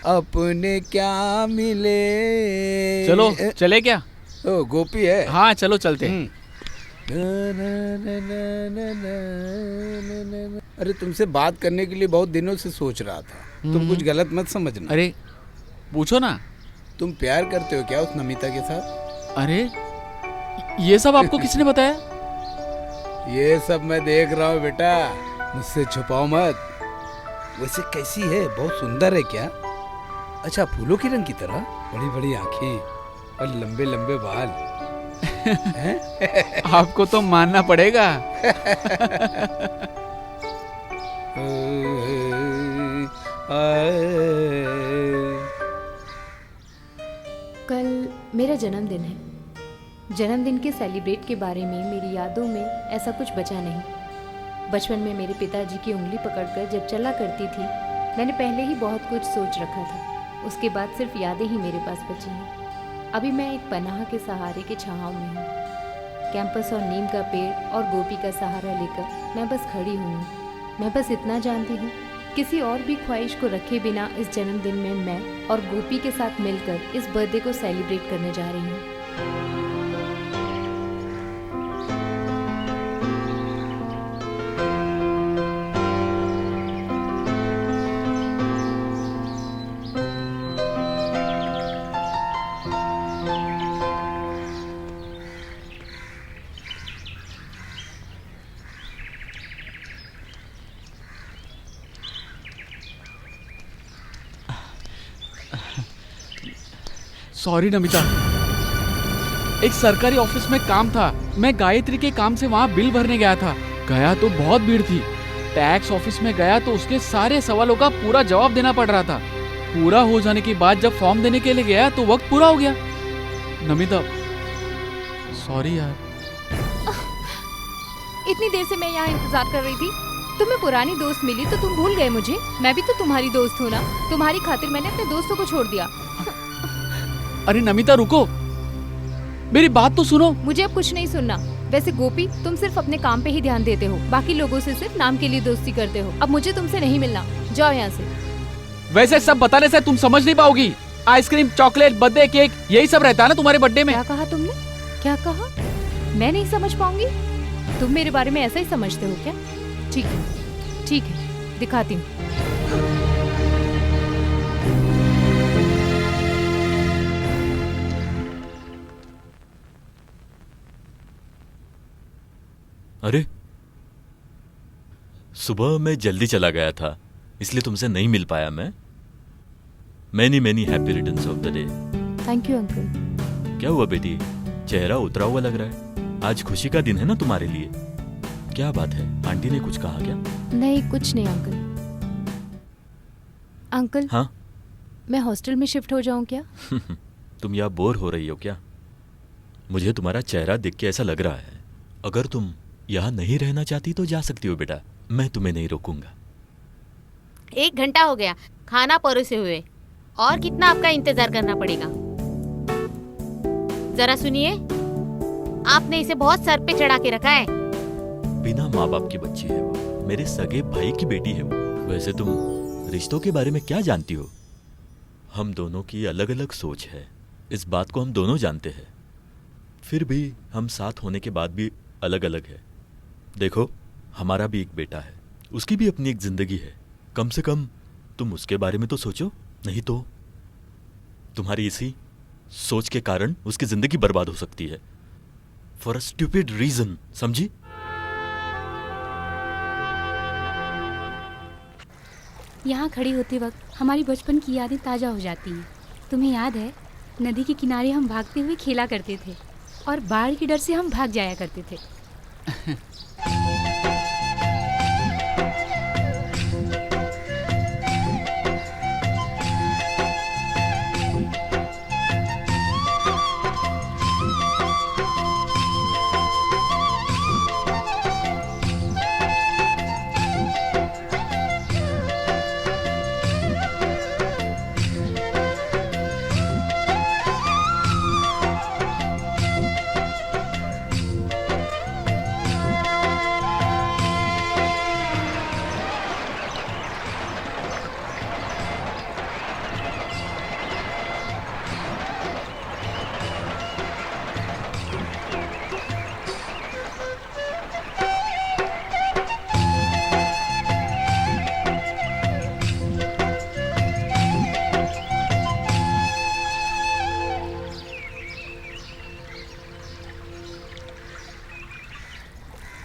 अपने क्या मिले। चलो, चले क्या? ओ गोपी है। हाँ, चलो चलते हैं। अरे तुमसे बात करने के लिए बहुत दिनों से सोच रहा था। तुम कुछ गलत मत समझना। अरे पूछो ना। तुम प्यार करते हो क्या उस नमिता के साथ? अरे ये सब आपको किसने बताया? ये सब मैं देख रहा हूँ बेटा, मुझसे छुपाओ मत। वैसे कैसी है? बहुत सुंदर है क्या? अच्छा, फूलों की रंग की तरह, बड़ी बड़ी आंखें और लंबे लंबे बाल। आपको तो मानना पड़ेगा। कल मेरा जन्मदिन है। जन्मदिन के सेलिब्रेट के बारे में मेरी यादों में ऐसा कुछ बचा नहीं। बचपन में मेरे पिताजी की उंगली पकड़कर जब चला करती थी, मैंने पहले ही बहुत कुछ सोच रखा था। उसके बाद सिर्फ यादें ही मेरे पास बची हैं। अभी मैं एक पनाह के सहारे के छाँव में हूँ। कैंपस और नीम का पेड़ और गोपी का सहारा लेकर मैं बस खड़ी हुई हूँ। मैं बस इतना जानती हूँ, किसी और भी ख्वाहिश को रखे बिना इस जन्मदिन में मैं और गोपी के साथ मिलकर इस बर्थडे को सेलिब्रेट करने जा रही हूँ। सॉरी नमिता, एक सरकारी ऑफिस में काम था। मैं गायत्री के काम से वहाँ बिल भरने गया था। गया तो बहुत भीड़ थी। टैक्स ऑफिस में गया तो उसके सारे सवालों का पूरा जवाब देना पड़ रहा था। पूरा हो जाने के बाद जब फॉर्म देने के लिए गया तो वक्त पूरा हो गया। नमिता, सॉरी यार। इतनी देर से मैं यहाँ इंतजार कर रही थी। तुम्हें पुरानी दोस्त मिली तो तुम भूल गए मुझे। मैं भी तो तुम्हारी दोस्त हूँ ना। तुम्हारी खातिर मैंने अपने दोस्तों को छोड़ दिया। अरे नमिता रुको, मेरी बात तो सुनो। मुझे अब कुछ नहीं सुनना। वैसे गोपी, तुम सिर्फ अपने काम पे ही ध्यान देते हो, बाकी लोगों से सिर्फ नाम के लिए दोस्ती करते हो। अब मुझे तुमसे नहीं मिलना, जाओ यहाँ से। वैसे सब बताने से तुम समझ नहीं पाओगी। आइसक्रीम, चॉकलेट, बर्थडे केक, यही सब रहता है ना तुम्हारे बर्थडे में। क्या कहा तुमने? क्या कहा? मैं नहीं समझ पाऊंगी। तुम मेरे बारे में ऐसा ही समझते हो क्या? ठीक है, ठीक है, दिखाती हूँ। अरे सुबह मैं जल्दी चला गया था, इसलिए तुमसे नहीं मिल पाया मैं। Many many happy returns of the day. Thank you uncle. क्या हुआ बेटी, चेहरा उतरा हुआ लग रहा है। आज खुशी का दिन है ना तुम्हारे लिए। क्या बात है, आंटी ने कुछ कहा क्या? नहीं, कुछ नहीं अंकल। अंकल, हाँ मैं हॉस्टल में शिफ्ट हो जाऊं क्या? तुम यहाँ बोर हो रही हो क्या? मुझे तुम्हारा चेहरा देख के ऐसा लग रहा है। अगर तुम यहाँ नहीं रहना चाहती तो जा सकती हो बेटा, मैं तुम्हें नहीं रोकूंगा। 1 घंटा हो गया खाना परोसे हुए, और कितना आपका इंतजार करना पड़ेगा? जरा सुनिए, आपने इसे बहुत सर पे चढ़ा के रखा है। बिना माँ बाप की बच्ची है वो, मेरे सगे भाई की बेटी है वो। वैसे तुम रिश्तों के बारे में क्या जानती हो? हम दोनों की अलग अलग सोच है, इस बात को हम दोनों जानते हैं। फिर भी हम साथ होने के बाद भी अलग अलग है। देखो, हमारा भी एक बेटा है, उसकी भी अपनी एक जिंदगी है। कम से कम तुम उसके बारे में तो सोचो, नहीं तो तुम्हारी इसी सोच के कारण उसकी जिंदगी बर्बाद हो सकती है, फॉर अ स्टूपिड रीजन, समझी? यहाँ खड़ी होते वक्त हमारी बचपन की यादें ताज़ा हो जाती हैं। तुम्हें याद है, नदी के किनारे हम भागते हुए खेला करते थे और बाढ़ के डर से हम भाग जाया करते थे।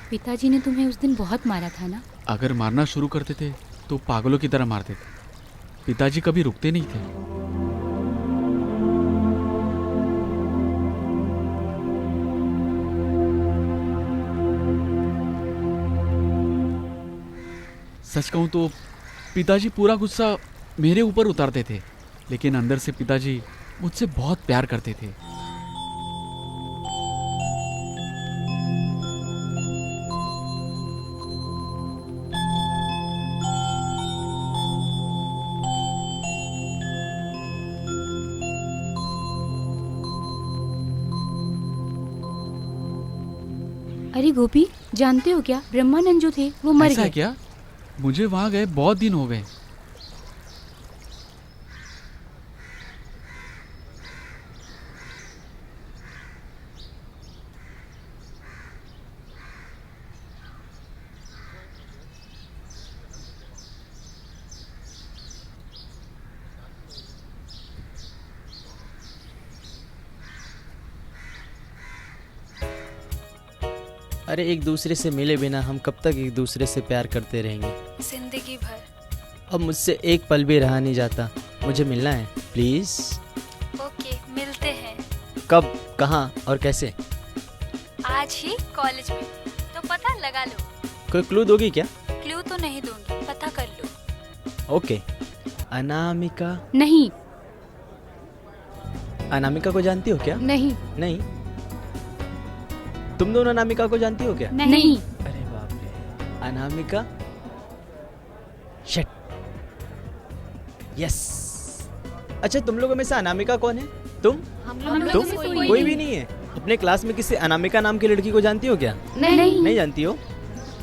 पिताजी ने तुम्हें उस दिन बहुत मारा था ना? अगर मारना शुरू करते थे तो पागलों की तरह मारते थे। पिताजी कभी रुकते नहीं थे। सच कहूं तो पिताजी पूरा गुस्सा मेरे ऊपर उतारते थे, लेकिन अंदर से पिताजी मुझसे बहुत प्यार करते थे। अरे गोपी, जानते हो क्या, ब्रह्मानंद जो थे वो मर ऐसा गए। क्या? मुझे वहां गए बहुत दिन हो गए। अरे एक दूसरे से मिले बिना हम कब तक एक दूसरे से प्यार करते रहेंगे? जिंदगी भर। अब मुझसे एक पल भी रहा नहीं जाता, मुझे मिलना है प्लीज। ओके, मिलते हैं। कब, कहाँ और कैसे? आज ही कॉलेज में, तो पता लगा लो। कोई क्लू दोगी क्या? क्लू तो नहीं दूंगी, पता कर लो। ओके। अनामिका? नहीं। अनामिका को जानती हो क्या? नहीं। नहीं? तुम दोनों अनामिका को जानती हो क्या? नहीं। अरे बाप रे, अनामिका? शिट। यस। अच्छा, तुम लोगों में से अनामिका कौन है? तुम? हम तुम? लोग में से कोई भी नहीं है? अपने क्लास में किसी अनामिका नाम की लड़की को जानती हो क्या? नहीं। नहीं जानती हो?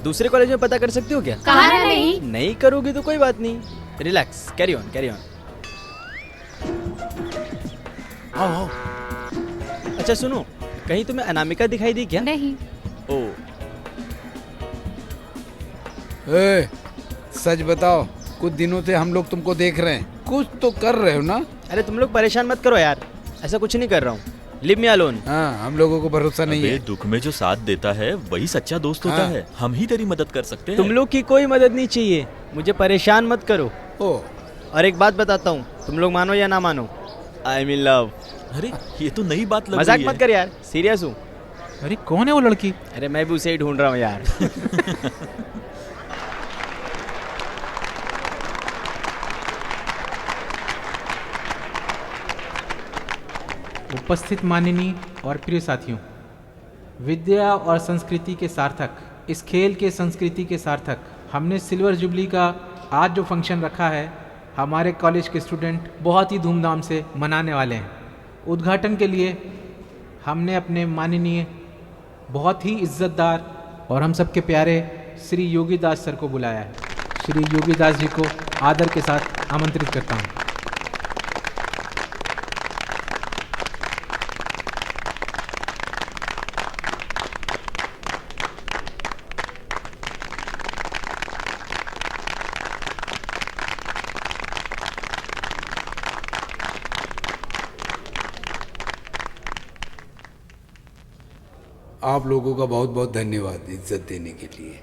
दूसरे कॉलेज में पता कर सकती हो क्या? कहा ना नहीं। नहीं करोगी तो कोई बात नहीं, relax, carry on carry on. आओ आओ। अच्छा सुनो, कहीं तुम्हें अनामिका दिखाई दी क्या? नहीं। ओ, ए, सच बताओ, कुछ दिनों से हम लोग तुमको देख रहे हैं, कुछ तो कर रहे हो ना? अरे तुम लोग परेशान मत करो यार, ऐसा कुछ नहीं कर रहा हूँ, लिव मी अलोन। हाँ, हम लोगों को भरोसा नहीं अबे, है। दुख में जो साथ देता है वही सच्चा दोस्त होता हाँ। है। हम ही तेरी मदद कर सकते हैं। तुम लोग की कोई मदद नहीं चाहिए, मुझे परेशान मत करो। ओ, और एक बात बताता हूँ, तुम लोग मानो या ना मानो, आई एम इन लव। अरे ये तो नई बात लग मजाक रही मत है। कर यार, सीरियस हूँ। अरे कौन है वो लड़की? अरे मैं भी उसे ही ढूंढ रहा हूँ यार। उपस्थित माननीय और प्रिय साथियों, विद्या और संस्कृति के सार्थक, इस खेल के संस्कृति के सार्थक हमने सिल्वर जुबली का आज जो फंक्शन रखा है, हमारे कॉलेज के स्टूडेंट बहुत ही धूमधाम से मनाने वाले हैं। उद्घाटन के लिए हमने अपने माननीय, बहुत ही इज्जतदार और हम सबके प्यारे श्री योगीदास सर को बुलाया है। श्री योगीदास जी को आदर के साथ आमंत्रित करता हूँ। आप लोगों का बहुत बहुत धन्यवाद इज्जत देने के लिए।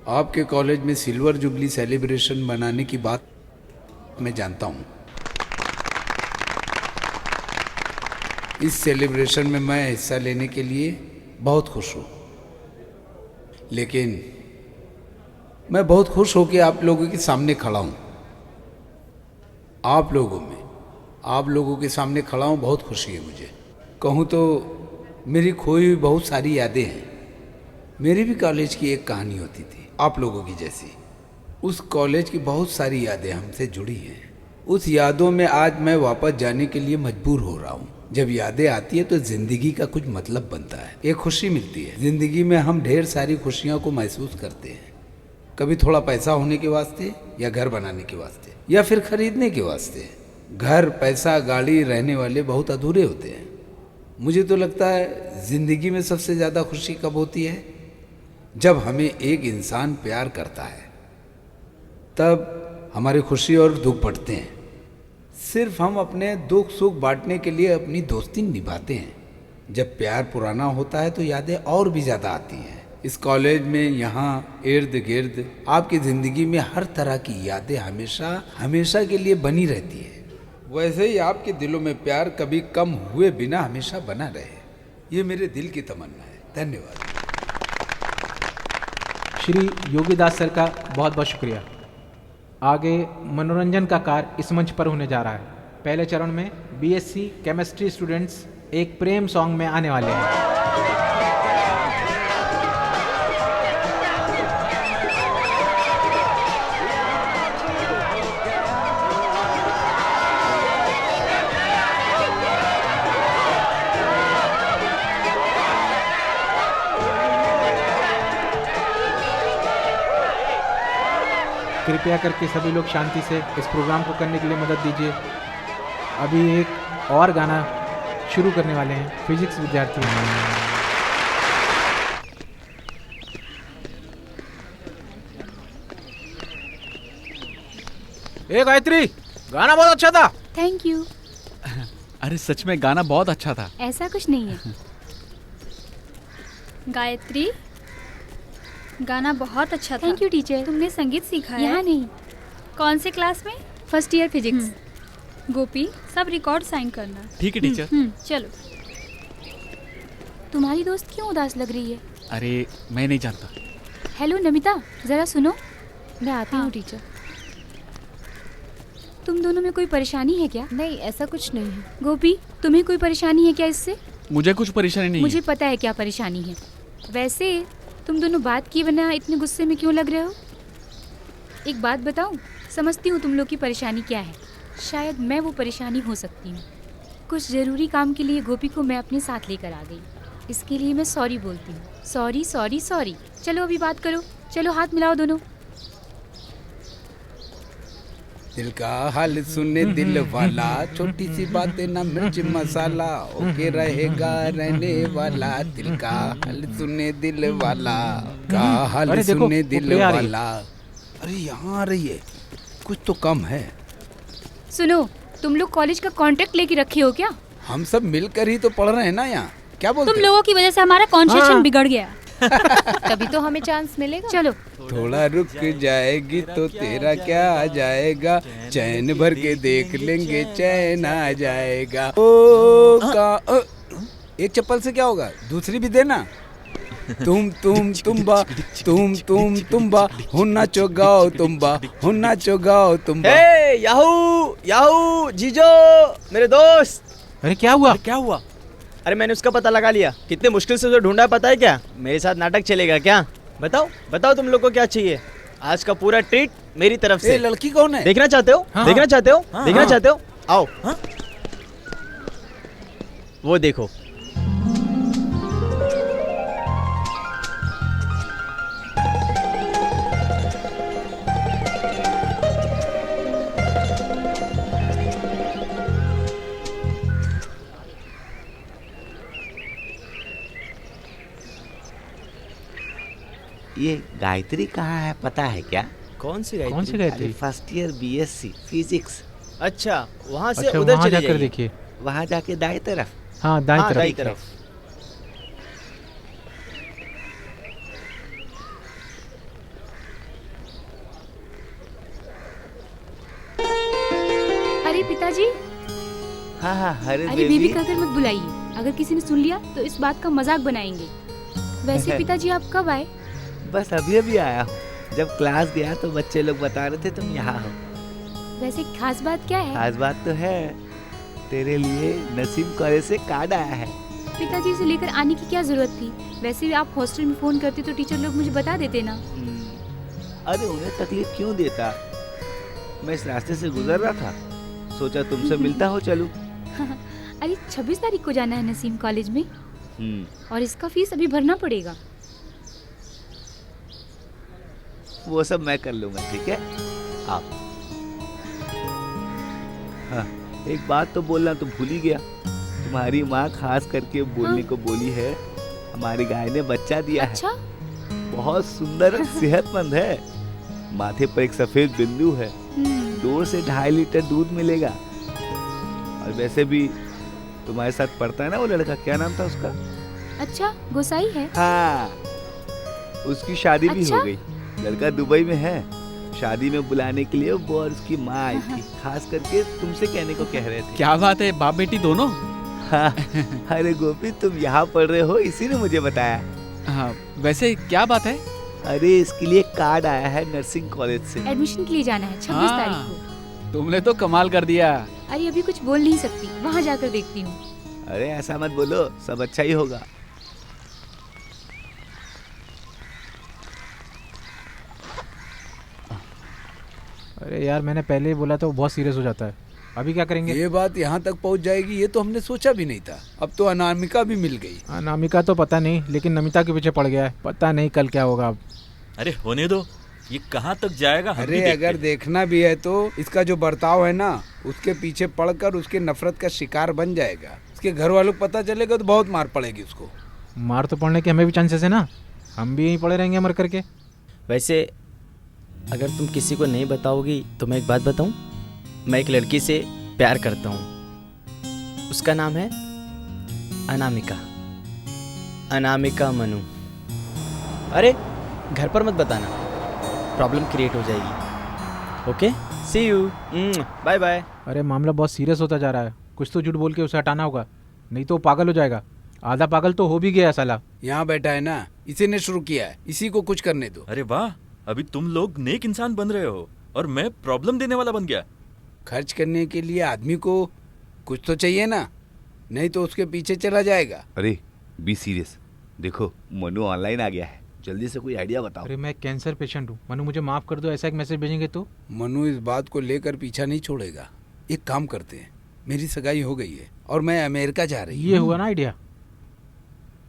आपके कॉलेज में सिल्वर जुबली सेलिब्रेशन मनाने की बात मैं जानता हूँ। इस सेलिब्रेशन में मैं हिस्सा लेने के लिए बहुत खुश हूँ, लेकिन मैं बहुत खुश हो कि आप लोगों के सामने खड़ा हूँ। आप लोगों के सामने खड़ा हूँ, बहुत खुशी है मुझे। कहूँ तो मेरी खोई हुई बहुत सारी यादें हैं। मेरी भी कॉलेज की एक कहानी होती थी, आप लोगों की जैसी। उस कॉलेज की बहुत सारी यादें हमसे जुड़ी हैं। उस यादों में आज मैं वापस जाने के लिए मजबूर हो रहा हूँ। जब यादें आती है तो जिंदगी का कुछ मतलब बनता है, एक खुशी मिलती है। जिंदगी में हम ढेर सारी खुशियों को महसूस करते हैं, कभी थोड़ा पैसा होने के वास्ते, या घर बनाने के वास्ते, या फिर खरीदने के वास्ते। घर, पैसा, गाड़ी, रहने वाले बहुत अधूरे होते हैं। मुझे तो लगता है ज़िंदगी में सबसे ज़्यादा खुशी कब होती है, जब हमें एक इंसान प्यार करता है, तब हमारी खुशी और दुख बढ़ते हैं। सिर्फ हम अपने दुख सुख बांटने के लिए अपनी दोस्ती निभाते हैं। जब प्यार पुराना होता है तो यादें और भी ज़्यादा आती हैं। इस कॉलेज में, यहाँ इर्द गिर्द आपकी ज़िंदगी में हर तरह की यादें हमेशा हमेशा के लिए बनी रहती है। वैसे ही आपके दिलों में प्यार कभी कम हुए बिना हमेशा बना रहे, ये मेरे दिल की तमन्ना है। धन्यवाद। श्री योगीदास सर का बहुत बहुत शुक्रिया। आगे मनोरंजन का कार्य इस मंच पर होने जा रहा है। पहले चरण में बीएससी केमिस्ट्री स्टूडेंट्स एक प्रेम सॉन्ग में आने वाले हैं। कृपया करके सभी लोग शांति से इस प्रोग्राम को करने के लिए मदद दीजिए। अभी एक और गाना शुरू करने वाले हैं फिजिक्स विद्यार्थी। ए गायत्री, गाना बहुत अच्छा था। Thank you. अरे सच में गाना बहुत अच्छा था। ऐसा कुछ नहीं है। गायत्री, गाना बहुत अच्छा था। Thank you teacher. तुमने संगीत सीखा है? यहाँ नहीं। कौन से क्लास में? First year physics. गोपी, सब रिकॉर्ड साइन करना। ठीक है टीचर। चलो। तुम्हारी दोस्त क्यों उदास लग रही है? अरे मैं नहीं जानता। हेलो नमिता, जरा सुनो। मैं आती हूँ टीचर। तुम दोनों में कोई परेशानी है क्या? नहीं, ऐसा कुछ नहीं है। गोपी, तुम्हें कोई परेशानी है क्या इससे? मुझे कुछ परेशानी नहीं मुझे पता है क्या परेशानी है। वैसे तुम दोनों बात किए बिना इतने गुस्से में क्यों लग रहे हो? एक बात बताऊं, समझती हूँ तुम लोग की परेशानी क्या है। शायद मैं वो परेशानी हो सकती हूँ। कुछ ज़रूरी काम के लिए गोपी को मैं अपने साथ लेकर आ गई। इसके लिए मैं सॉरी बोलती हूँ। Sorry sorry sorry. चलो अभी बात करो। चलो हाथ मिलाओ दोनों। दिल का हाल सुने दिल वाला, छोटी सी बातें ना मिर्च मसाला, ओके रहेगा रहने वाला। दिल का हाल सुने दिल वाला, का हाल सुने दिल वाला। अरे यहाँ आ रही है, कुछ तो कम है। सुनो, तुम लोग कॉलेज का कॉन्ट्रैक्ट लेके रखे हो क्या? हम सब मिलकर ही तो पढ़ रहे हैं ना यहाँ। क्या बोलते? तुम लोगों की वजह से हमारा कॉन्सेशन बिगड़ गया। तभी तो हमें चांस मिलेगा। चलो। थोड़ा रुक जाएगी तो तेरा क्या आ जाएगा, चैन भर के देख लेंगे चैन आ जाएगा। ओ का एक चप्पल से क्या होगा, दूसरी भी देना। तुम्बा तुम्बा हो नाचो गाओ तुम्बा, हो नाचो गाओ तुम्बा। याहू याहू जीजो, मेरे दोस्त। अरे क्या हुआ? क्या हुआ? अरे मैंने उसका पता लगा लिया। कितने मुश्किल से उसे ढूंढा है पता है क्या? मेरे साथ नाटक चलेगा क्या? बताओ बताओ तुम लोग को क्या चाहिए? आज का पूरा ट्रीट मेरी तरफ से। लड़की कौन है? देखना चाहते हो? हाँ, देखना चाहते हो? हाँ, देखना हाँ। चाहते हो? आओ। हाँ? वो देखो। ये गायत्री कहाँ है पता है क्या? कौन सी गायत्री? कौन सी Gayatri? First year BSc physics. अच्छा वहाँ से अच्छा, उधर वहाँ चले जाकर जाइए। देखिए। वहाँ जाके दाएं तरफ। हाँ दाएं तरफ। दाईं तरफ। अरे पिताजी, हाँ हाँ अरे अरे बेबी कहकर मत बुलाइए। अगर किसी ने सुन लिया तो इस बात का मजाक बनाएंगे। वैसे पिताजी आप कब आए? बस अभी अभी आया हूँ। जब क्लास गया तो बच्चे लोग बता रहे थे तुम यहाँ हो। वैसे खास बात क्या है? खास बात तो है, तेरे लिए नसीम कॉलेज से कार्ड आया है। पिताजी इसे लेकर आने की क्या जरूरत थी? वैसे भी आप हॉस्टल में फोन करते तो टीचर लोग मुझे बता देते ना। अरे उन्हें तकलीफ क्यों देता? मैं इस रास्ते से गुजर रहा था, सोचा तुमसे मिलता हो चलूं। अरे 26 तारीख को जाना है नसीम कॉलेज में, और इसका फीस अभी भरना पड़ेगा। वो सब मैं कर लूंगा, ठीक है? आप हाँ, एक बात तो बोलना तो भूल ही गया। तुम्हारी माँ खास करके बोलने को बोली है, हमारी गाय ने बच्चा दिया अच्छा? है। बहुत सुंदर और सेहतमंद है। माथे पर एक सफेद बिंदु है। 2 से 2.5 लीटर दूध मिलेगा। और वैसे भी तुम्हारे साथ पढ़ता है ना वो लड़का, क्या नाम था उसका? अच्छा गोसाई है? हाँ, उसकी शादी भी अच्छा? हो गई। लड़का दुबई में है। शादी में बुलाने के लिए वो और उसकी माँ आई थी। खास करके तुमसे कहने को कह रहे थे। क्या बात है, बाप बेटी दोनों? हाँ, अरे गोपी तुम यहाँ पढ़ रहे हो, इसी ने मुझे बताया। हाँ, वैसे क्या बात है? अरे इसके लिए कार्ड आया है नर्सिंग कॉलेज से। एडमिशन के लिए जाना है 26 तारीख को। तुमने तो कमाल कर दिया। अरे अभी कुछ बोल नहीं सकती, वहाँ जाकर देखती हूँ। अरे ऐसा मत बोलो, सब अच्छा ही होगा। अरे यार मैंने पहले ही बोला था, वो बहुत सीरियस हो जाता है। अभी क्या करेंगे? ये बात यहाँ तक पहुँच जाएगी ये तो हमने सोचा भी नहीं था। अब तो अनामिका भी मिल गई। अनामिका तो पता नहीं, लेकिन नमिता के पीछे पड़ गया है। पता नहीं कल क्या होगा अब। अरे होने दो, ये कहाँ तक जाएगा हम भी अरे देखते अगर हैं। देखना भी है तो इसका जो बर्ताव है ना, उसके पीछे पड़कर उसके नफरत का शिकार बन जाएगा। उसके घर वालों को पता चलेगा तो बहुत मार पड़ेगी उसको। मार तो पड़ने के हमें भी चांसेस है ना, हम भी यहीं पड़े रहेंगे मर करके। वैसे अगर तुम किसी को नहीं बताओगी तो मैं एक बात बताऊं, मैं एक लड़की से प्यार करता हूं। उसका नाम है अनामिका। अनामिका मनु। अरे घर पर मत बताना, प्रॉब्लम क्रिएट हो जाएगी। Okay, see you, bye bye. अरे मामला बहुत सीरियस होता जा रहा है, कुछ तो झूठ बोल के उसे हटाना होगा, नहीं तो वो पागल हो जाएगा। आधा पागल तो हो भी गया साला। यहाँ बैठा है ना, इसी ने शुरू किया है, इसी को कुछ करने दो। अरे वाह, अभी तुम लोग नेक इंसान बन रहे हो और मैं प्रॉब्लम देने वाला बन गया। खर्च करने के लिए आदमी को कुछ तो चाहिए ना, नहीं तो उसके पीछे चला जाएगा। अरे बी सीरियस। देखो मनु ऑनलाइन आ गया है, जल्दी से कोई आइडिया बताओ। अरे मैं कैंसर पेशेंट हूँ, मनु मुझे माफ कर दो, ऐसा एक मैसेज भेजेंगे तो? मनु इस बात को लेकर पीछा नहीं छोड़ेगा। एक काम करते हैं, मेरी सगाई हो गई है और मैं अमेरिका जा रही हूँ। ये हुआ ना आइडिया।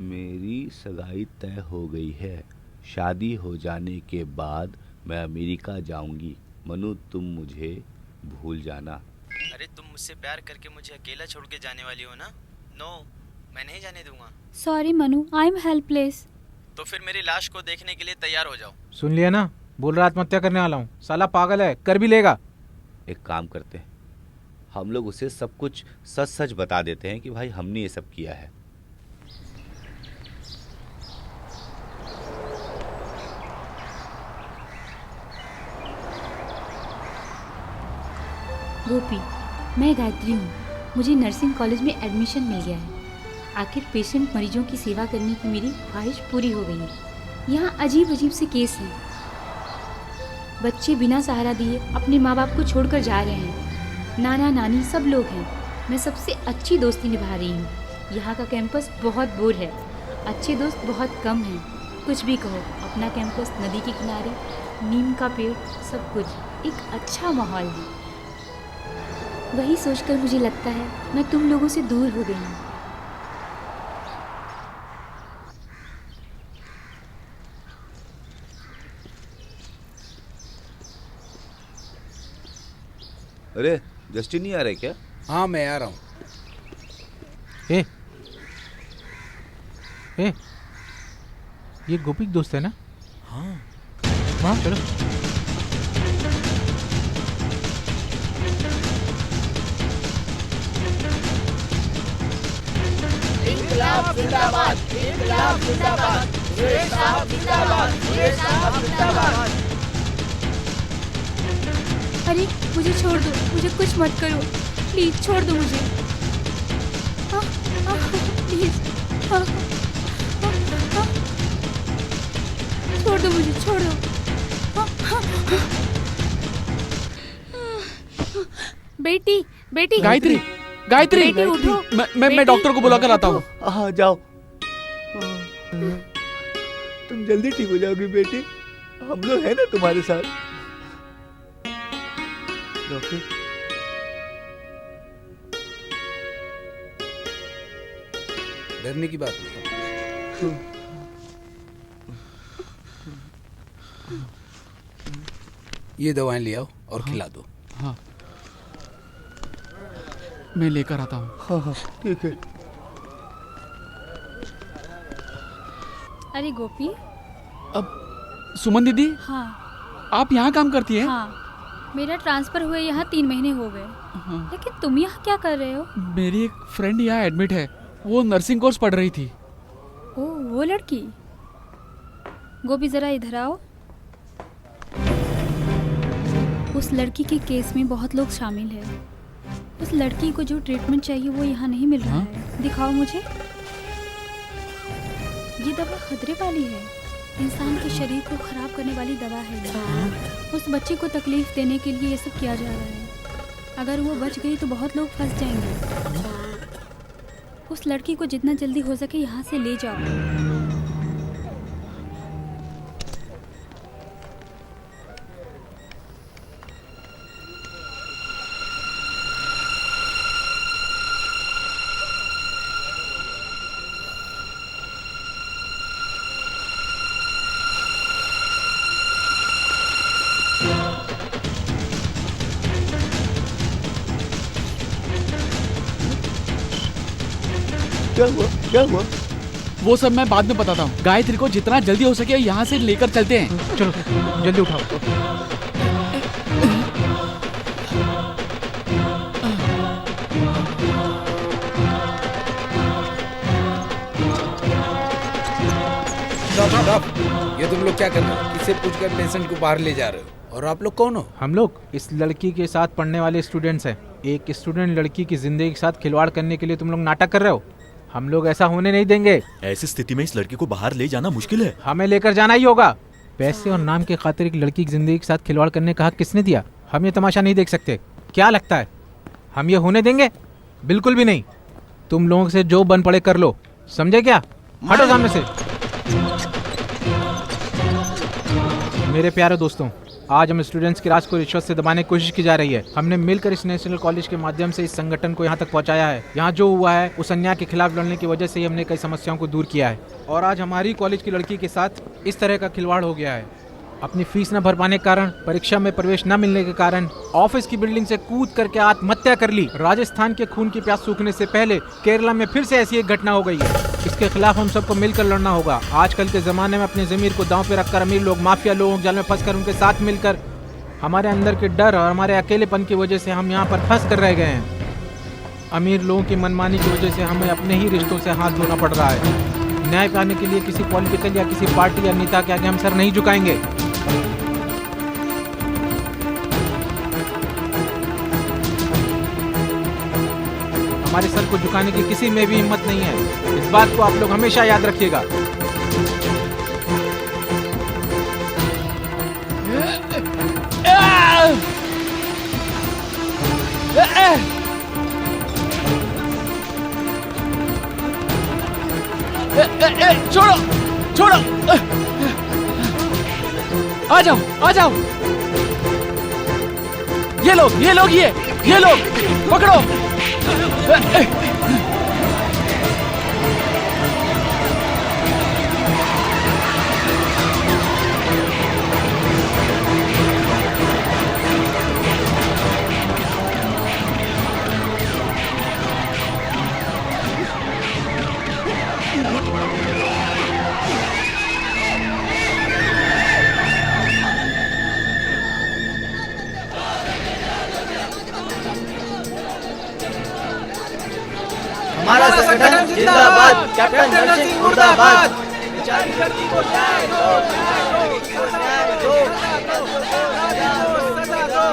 मेरी सगाई तय हो गई है, शादी हो जाने के बाद मैं अमेरिका जाऊंगी। मनु तुम मुझे भूल जाना। अरे तुम मुझसे प्यार करके मुझे अकेला छोड़ के जाने वाली हो ना? नो, मैं नहीं जाने दूंगा। Sorry Manu, I am helpless. तो फिर मेरी लाश को देखने के लिए तैयार हो जाओ। सुन लिया ना, बोल रहा आत्महत्या करने वाला हूँ। साला पागल है, कर भी लेगा। एक काम करते हैं, हम लोग उसे सब कुछ सच सच बता देते हैं कि भाई हमने ये सब किया है। गोपी, मैं गायत्री हूँ। मुझे नर्सिंग कॉलेज में एडमिशन मिल गया है। आखिर पेशेंट मरीजों की सेवा करने की मेरी ख्वाहिश पूरी हो गई है। यहाँ अजीब अजीब से केस हैं। बच्चे बिना सहारा दिए अपने माँ बाप को छोड़कर जा रहे हैं। नाना नानी सब लोग हैं। मैं सबसे अच्छी दोस्ती निभा रही हूँ। यहाँ का कैंपस बहुत बोर है, अच्छे दोस्त बहुत कम हैं। कुछ भी कहो, अपना कैंपस नदी के किनारे, नीम का पेड़, सब कुछ एक अच्छा माहौल है। वही सोचकर मुझे लगता है मैं तुम लोगों से दूर हो गई हूँ। अरे जस्टिन नहीं आ रहा है क्या? हाँ मैं आ रहा हूँ। ए, ये गोपी का दोस्त है ना? हाँ चलो। इनकलाब जिंदाबाद, इनकलाब जिंदाबाद, सुरेश साहब जिंदाबाद, सुरेश साहब जिंदाबाद। अरे मुझे छोड़ दो, मुझे कुछ मत करो, प्लीज छोड़ दो मुझे। प्लीज छोड़ दो मुझे, छोड़ दो। बेटी बेटी गायत्री, गायत्री, बेटी उठो। मैं डॉक्टर को बुला कर आता हूँ। हाँ जाओ। तुम जल्दी ठीक हो जाओगी बेटी, हम लोग हैं ना तुम्हारे साथ। डॉक्टर, डरने की बात नहीं। ये दवाएं ले आओ और खिला दो। हाँ मैं लेकर आता हूँ। हाँ ठीक है। अरे गोपी। अब सुमन दीदी, हाँ आप यहाँ काम करती हैं? हाँ, मेरा ट्रांसफ़र हुए यहाँ 3 महीने हो गए। हाँ। लेकिन तुम यहाँ क्या कर रहे हो? मेरी एक फ्रेंड यहाँ एडमिट है, वो नर्सिंग कोर्स पढ़ रही थी। ओह वो लड़की। गोपी ज़रा इधर आओ। उस लड़की के केस में बहुत लोग शामिल हैं। उस लड़की को जो ट्रीटमेंट चाहिए वो यहाँ नहीं मिल रहा है। दिखाओ मुझे। ये दवा खतरे वाली है, इंसान के शरीर को खराब करने वाली दवा है ये। उस बच्चे को तकलीफ देने के लिए ये सब किया जा रहा है। अगर वो बच गई तो बहुत लोग फंस जाएंगे। उस लड़की को जितना जल्दी हो सके यहाँ से ले जाओ। क्या हुआ? वो सब मैं बाद में बताता हूँ। गायत्री को जितना जल्दी हो सके यहाँ से लेकर चलते हैं। चलो जल्दी उठाओ। ये तुम लोग क्या कर रहे हो? किससे पूछकर पेशेंट को बाहर ले जा रहे हो? और आप लोग कौन हो? हम लोग इस लड़की के साथ पढ़ने वाले स्टूडेंट्स हैं। एक स्टूडेंट लड़की की जिंदगी के साथ खिलवाड़ करने के लिए तुम लोग नाटक कर रहे हो। हम लोग ऐसा होने नहीं देंगे। ऐसी स्थिति में इस लड़की को बाहर ले जाना मुश्किल है। हमें लेकर जाना ही होगा। पैसे और नाम के खातिर एक लड़की की जिंदगी के साथ खिलवाड़ करने का हक किसने दिया? हम ये तमाशा नहीं देख सकते। क्या लगता है हम ये होने देंगे? बिल्कुल भी नहीं। तुम लोगों से जो बन पड़े कर लो, समझे क्या? हटो सामने से। मेरे प्यारे दोस्तों, आज हम स्टूडेंट्स की राज को रिश्वत से दबाने की कोशिश की जा रही है। हमने मिलकर इस नेशनल कॉलेज के माध्यम से इस संगठन को यहाँ तक पहुँचाया है। यहाँ जो हुआ है उस अन्याय के खिलाफ लड़ने की वजह से ही हमने कई समस्याओं को दूर किया है। और आज हमारी कॉलेज की लड़की के साथ इस तरह का खिलवाड़ हो गया है। अपनी फीस न भर पाने के कारण, परीक्षा में प्रवेश न मिलने के कारण ऑफिस की बिल्डिंग से कूद करके आत्महत्या कर ली। राजस्थान के खून की प्यास सूखने से पहले केरला में फिर से ऐसी एक घटना हो गई है। इसके खिलाफ हम सबको मिलकर लड़ना होगा। आजकल के ज़माने में अपनी ज़मीर को दांव पे रखकर अमीर लोग माफिया लोगों के जाल में फंसकर उनके साथ मिलकर हमारे अंदर के डर और हमारे अकेलेपन की वजह से हम यहाँ पर फंस कर रह गए हैं। अमीर लोगों की मनमानी की वजह से हमें अपने ही रिश्तों से हाथ धोना पड़ रहा है। न्याय पाने के लिए किसी पॉलिटिकल या किसी पार्टी या नेता के आगे हम सर नहीं झुकाएंगे। हमारे सर को झुकाने की किसी में भी हिम्मत नहीं है। इस बात को आप लोग हमेशा याद रखिएगा। छोड़ो। आ जाओ, आ जाओ। ये लोग ये लोग पकड़ो। हमारा संगठन जिंदाबाद, कैप्टन नरसिंह मुर्दाबाद। बेचारी लड़की को न्याय दो, न्याय दो, न्याय दो, सजा दो।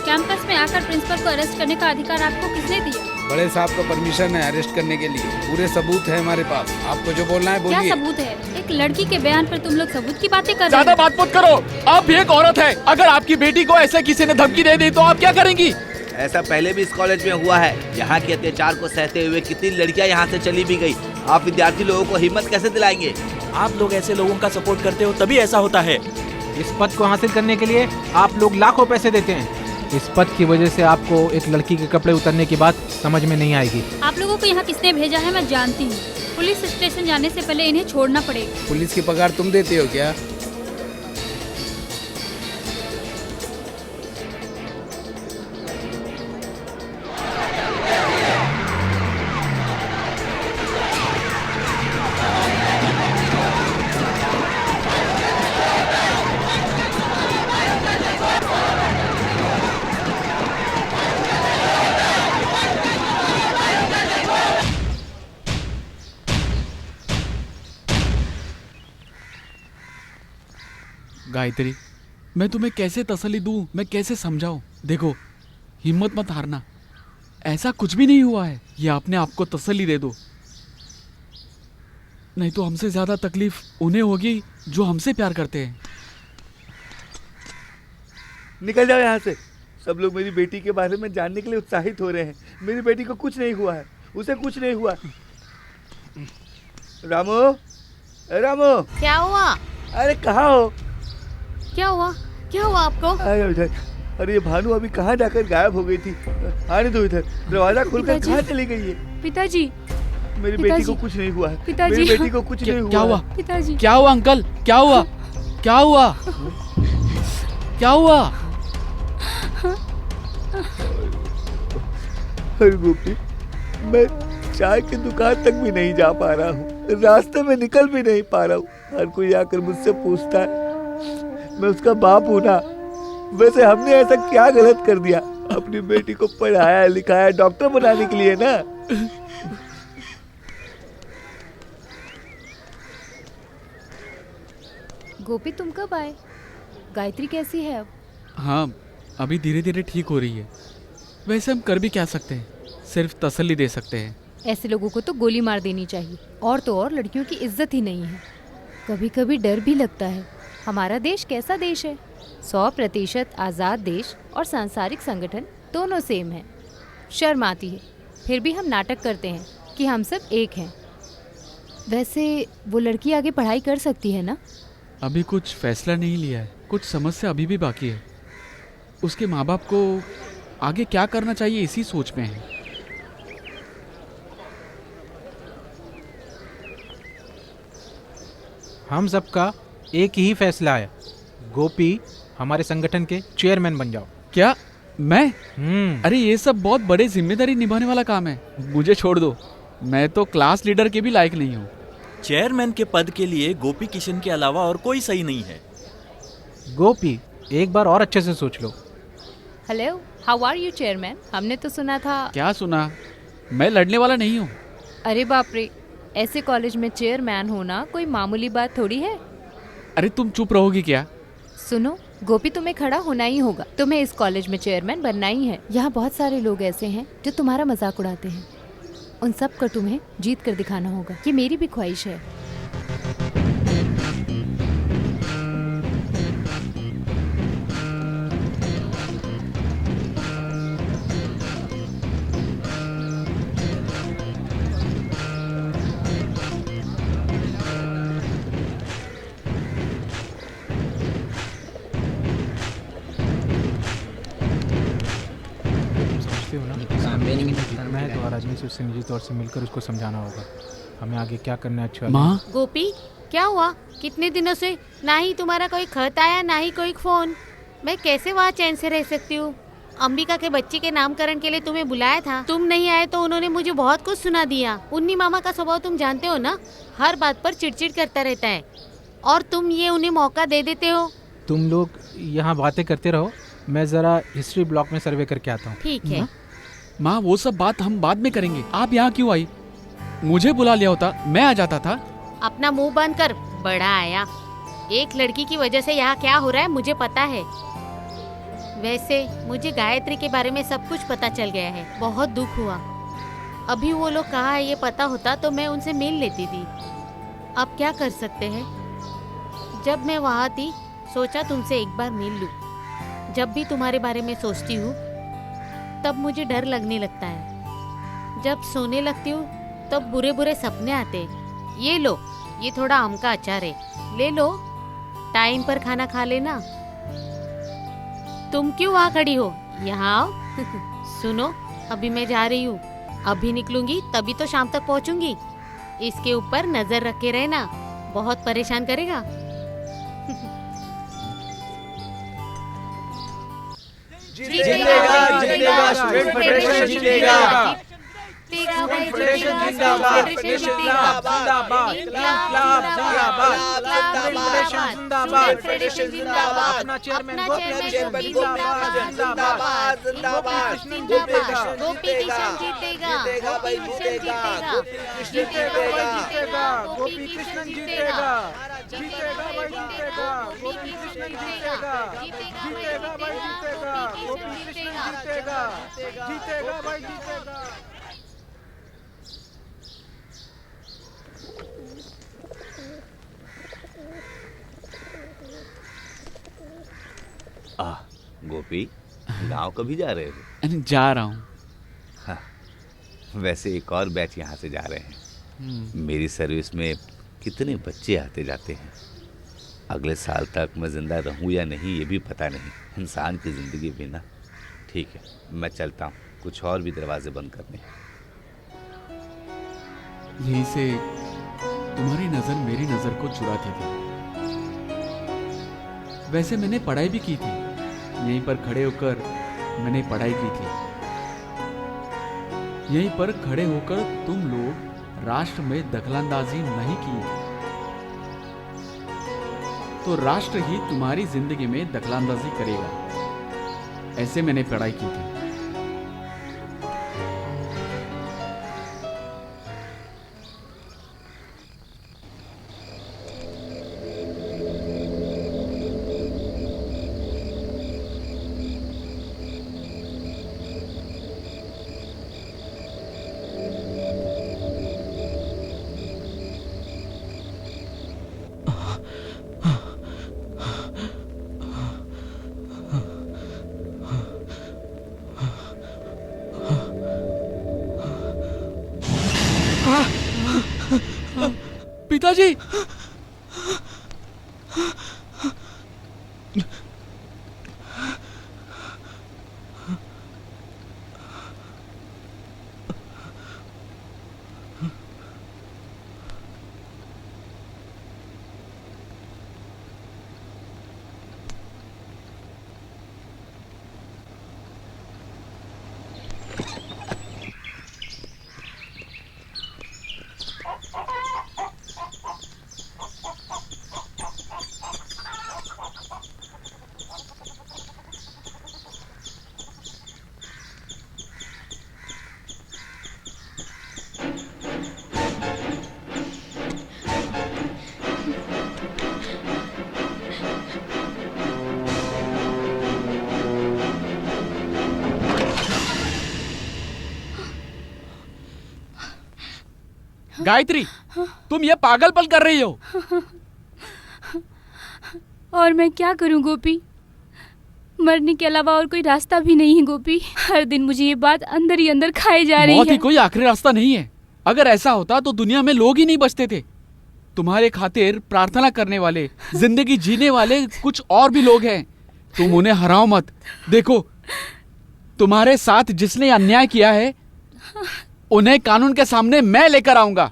कैंपस में आकर प्रिंसिपल को अरेस्ट करने का अधिकार आपको किसने दिया? बड़े साहब का परमिशन है अरेस्ट करने के लिए। पूरे सबूत है हमारे पास। आपको जो बोलना है क्या बोलिए। सबूत है? एक लड़की के बयान पर तुम लोग सबूत की बातें कर रहे ज्यादा हो। बात मत करो। आप भी एक औरत है। अगर आपकी बेटी को ऐसे किसी ने धमकी दे दी तो आप क्या करेंगी? ऐसा पहले भी इस कॉलेज में हुआ है। यहाँ के अत्याचार को सहते हुए कितनी लड़कियाँ यहाँ से चली भी गई। आप विद्यार्थी लोगों को हिम्मत कैसे दिलाएंगे? आप लोग ऐसे लोगों का सपोर्ट करते हो तभी ऐसा होता है। इस पद को हासिल करने के लिए आप लोग लाखों पैसे देते हैं। इस पद की वजह से आपको एक लड़की के कपड़े उतारने की बात समझ में नहीं आएगी। आप लोगों को यहाँ किसने भेजा है मैं जानती हूँ। पुलिस स्टेशन जाने से पहले इन्हें छोड़ना पड़ेगा। पुलिस की पगार तुम देते हो क्या? गायत्री, मैं तुम्हें कैसे तसल्ली दूं, मैं कैसे समझाऊं? देखो, हिम्मत मत हारना। ऐसा कुछ भी नहीं हुआ है। ये अपने आप को तसल्ली दे दो, नहीं तो हमसे ज्यादा तकलीफ उन्हें होगी जो हमसे प्यार करते हैं। निकल जाओ यहाँ से। सब लोग मेरी बेटी के बारे में जानने के लिए उत्साहित हो रहे हैं। मेरी बेटी को कुछ नहीं हुआ है, उसे कुछ नहीं हुआ। रामू, रामू, क्या हुआ? अरे कहाँ हो? क्या हुआ? क्या हुआ आपको? अरे इधर। अरे ये भानु अभी कहाँ जाकर गायब हो गई थी। आने दो इधर। दरवाजा खोलकर कहाँ चली गई है? पिताजी, मेरी बेटी को कुछ नहीं हुआ है। पिताजी। मेरी बेटी को कुछ नहीं हुआ। क्या हुआ? पिताजी, क्या हुआ अंकल? क्या हुआ? क्या हुआ? क्या हुआ? अरे गोपी, मैं चाय की दुकान तक भी नहीं जा पा रहा हूँ। रास्ते में निकल भी नहीं पा रहा हूँ। हर कोई आकर मुझसे पूछता है, मैं उसका बाप हूँ ना। वैसे हमने ऐसा क्या गलत कर दिया? अपनी बेटी को पढ़ाया लिखाया डॉक्टर बनाने के लिए ना। गोपी, तुम कब आए? गायत्री कैसी है अब? हाँ, अभी धीरे धीरे ठीक हो रही है। वैसे हम कर भी क्या सकते हैं? सिर्फ तसल्ली दे सकते हैं। ऐसे लोगों को तो गोली मार देनी चाहिए। और तो और लड़कियों की इज्जत ही नहीं है। कभी कभी डर भी लगता है। हमारा देश कैसा देश है? 100% आज़ाद देश और सांसारिक संगठन दोनों सेम है। शर्म आती है, फिर भी हम नाटक करते हैं कि हम सब एक हैं। वैसे वो लड़की आगे पढ़ाई कर सकती है ना? अभी कुछ फैसला नहीं लिया है। कुछ समस्या अभी भी बाकी है। उसके माँ बाप को आगे क्या करना चाहिए इसी सोच में है। हम सबका एक ही फैसला है। गोपी, हमारे संगठन के चेयरमैन बन जाओ। क्या? मैं? अरे ये सब बहुत बड़े जिम्मेदारी निभाने वाला काम है। मुझे छोड़ दो। मैं तो क्लास लीडर के भी लायक नहीं हूँ। चेयरमैन के पद के लिए गोपी किशन के अलावा और कोई सही नहीं है। गोपी, एक बार और अच्छे से सोच लो। Hello, how are you chairman? हमने तो सुना था। क्या सुना? मैं लड़ने वाला नहीं हूँ। अरे बाप रे, ऐसे कॉलेज में चेयरमैन होना कोई मामूली बात थोड़ी है। अरे तुम चुप रहोगी क्या? सुनो गोपी, तुम्हें खड़ा होना ही होगा। तुम्हें इस कॉलेज में चेयरमैन बनना ही है। यहाँ बहुत सारे लोग ऐसे हैं जो तुम्हारा मजाक उड़ाते हैं। उन सब को तुम्हें जीत कर दिखाना होगा। ये मेरी भी ख्वाहिश है। नाराज से उससे निजी तौर से मिलकर उसको समझाना होगा हमें आगे क्या करना है। अच्छा माँ, गोपी, क्या हुआ? कितने दिनों से ना ही तुम्हारा कोई खत आया ना ही कोई फोन। मैं कैसे वहाँ चैन से रह सकती हूँ? अंबिका के बच्चे के नामकरण के लिए तुम्हें बुलाया था, तुम नहीं आए तो उन्होंने मुझे बहुत कुछ सुना दिया। उन्नी मामा का स्वभाव तुम जानते हो ना, हर बात पर चिड़चिड़ करता रहता है और तुम ये उन्हें मौका दे देते हो। तुम लोग यहाँ बातें करते रहो, मैं ज़रा हिस्ट्री ब्लॉक में सर्वे करके आता हूँ। ठीक है। माँ वो सब बात हम बाद में करेंगे। आप यहाँ क्यों आई? मुझे बुला लिया होता, मैं आ जाता था। अपना मुंह बंद कर, बड़ा आया। एक लड़की की वजह से यहाँ क्या हो रहा है मुझे पता है। वैसे मुझे गायत्री के बारे में सब कुछ पता चल गया है। बहुत दुख हुआ। अभी वो लोग कहाँ है ये पता होता तो मैं उनसे मिल लेती थी। अब क्या कर सकते हैं। जब मैं वहाँ थी सोचा तुमसे एक बार मिल लूं। जब भी तुम्हारे बारे में सोचती हूँ तब मुझे डर लगने लगता है। जब सोने लगती हूँ तब बुरे बुरे सपने आते। ये लो, ये थोड़ा आम का अचार है, ले लो। टाइम पर खाना खा लेना। तुम क्यों वहाँ खड़ी हो? यहाँ आओ। सुनो, अभी मैं जा रही हूँ। अभी निकलूंगी तभी तो शाम तक पहुँचूंगी। इसके ऊपर नजर रखे रहना, बहुत परेशान करेगा। जीतेगा, जीतेगा, स्टूडेंट फेडरेशन जीतेगा। स्टूडेंट फेडरेशन जिंदाबाद, जिंदाबाद, इंकलाब जिंदाबाद, स्टूडेंट फेडरेशन जिंदाबाद, अपना चेयरमैन गोपी कृष्ण जिंदाबाद, जिंदाबाद, जिंदाबाद, गोपी किशन जीतेगा, जीतेगा भाई, जीतेगा, गोपी कृष्ण जीतेगा, गोपी कृष्ण जीतेगा, जीतेगा भाई, जीतेगा, गोपी कृष्ण जीतेगा, जीतेगा भाई, जीतेगा, गोपी कृष्ण जीतेगा, जीतेगा भाई, जीतेगा। गोपी, गांव कभी जा रहे थे? जा रहा हूँ। हाँ, वैसे एक और बैच यहाँ से जा रहे हैं। मेरी सर्विस में कितने बच्चे आते जाते हैं। अगले साल तक मैं जिंदा रहूँ या नहीं ये भी पता नहीं। इंसान की ज़िंदगी बिना। ठीक है, मैं चलता हूँ, कुछ और भी दरवाजे बंद करने हैं। यहीं से तुम्हारी नजर मेरी नजर को चुराती थी। वैसे मैंने पढ़ाई भी की थी, यहीं पर खड़े होकर मैंने पढ़ाई की थी। यहीं पर खड़े होकर तुम लोग राष्ट्र में दखलंदाजी नहीं की तो राष्ट्र ही तुम्हारी जिंदगी में दखलंदाजी करेगा। ऐसे मैंने पढ़ाई की थी। पिताजी, गायत्री, तुम ये पागलपन कर रही हो। और मैं क्या करूं गोपी, मरने के अलावा और कोई रास्ता भी नहीं है गोपी। हर दिन मुझे ये बात अंदर ही अंदर खाई जा रही है। मौत ही कोई आखिरी रास्ता नहीं है। अगर ऐसा होता तो दुनिया में लोग ही नहीं बचते थे। तुम्हारे खातिर प्रार्थना करने वाले, जिंदगी जीने वाले कुछ और भी लोग हैं। तुम उन्हें हराओ मत। देखो, तुम्हारे साथ जिसने अन्याय किया है उन्हें कानून के सामने मैं लेकर आऊंगा।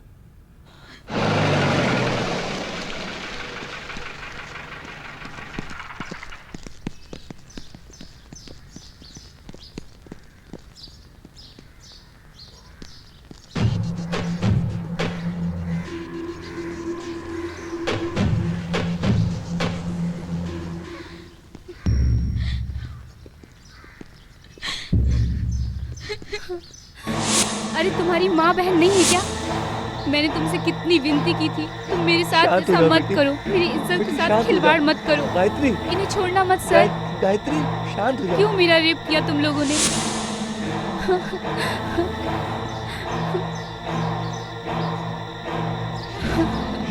अरे तुम्हारी माँ बहन नहीं है क्या? मैंने तुमसे कितनी विनती की थी, तुम मेरे साथ ऐसा मत करो, मेरी इज्जत के साथ खिलवाड़ मत करो। गायत्री, इन्हें छोड़ना मत सर। गायत्री शांत हो जाओ। क्यों मेरा रेप किया तुम लोगों ने?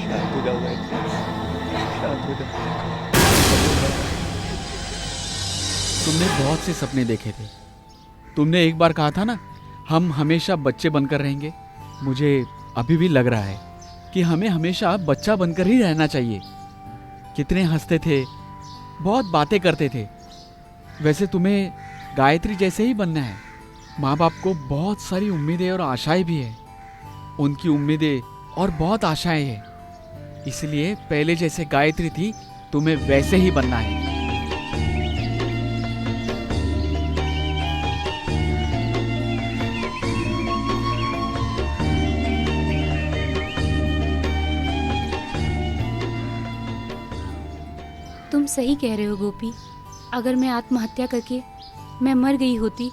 शांत हो जाओ गायत्री, शांत हो जाओ। तुमने बहुत से सपने देखे थे। तुमने एक बार कहा था ना, हम हमेशा बच्चे बनकर रहेंगे। मुझे अभी भी लग रहा है कि हमें हमेशा बच्चा बनकर ही रहना चाहिए। कितने हंसते थे, बहुत बातें करते थे। वैसे तुम्हें गायत्री जैसे ही बनना है। माँ बाप को बहुत सारी उम्मीदें और आशाएं भी है। उनकी उम्मीदें और बहुत आशाएं हैं, इसलिए पहले जैसे गायत्री थी तुम्हें वैसे ही बनना है। तुम सही कह रहे हो गोपी। अगर मैं आत्महत्या करके मैं मर गई होती,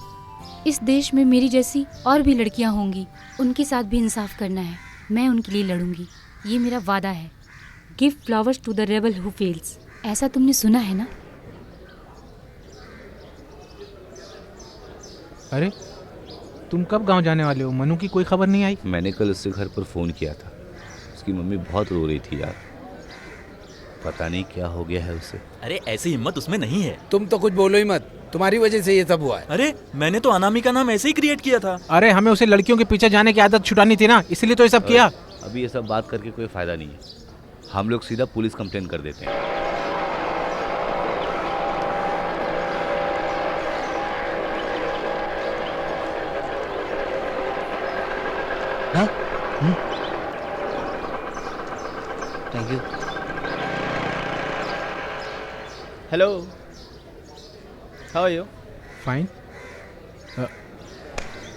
इस देश में मेरी जैसी और भी लड़कियां होंगी। उनके साथ भी इंसाफ करना है। मैं उनके लिए लड़ूंगी, ये मेरा वादा है। Give flowers to the rebel who fails. ऐसा तुमने सुना है ना? अरे तुम कब गांव जाने वाले हो? मनु की कोई खबर नहीं आई? मैंने कल उससे घर पर फ़ोन किया था। उसकी मम्मी बहुत रो रही थी यार। पता नहीं क्या हो गया है उसे। अरे ऐसी हिम्मत उसमें नहीं है। तुम तो कुछ बोलो ही मत, तुम्हारी वजह से ये सब हुआ है। अरे मैंने तो अनामी का नाम ऐसे ही क्रिएट किया था। अरे हमें उसे लड़कियों के पीछे जाने की आदत छुटानी थी ना, इसलिए तो ये सब किया। अभी ये सब बात करके कोई फायदा नहीं है। हम लोग सीधा पुलिस कंप्लेन कर देते हैं। Thank you. Hello, how are you? Fine.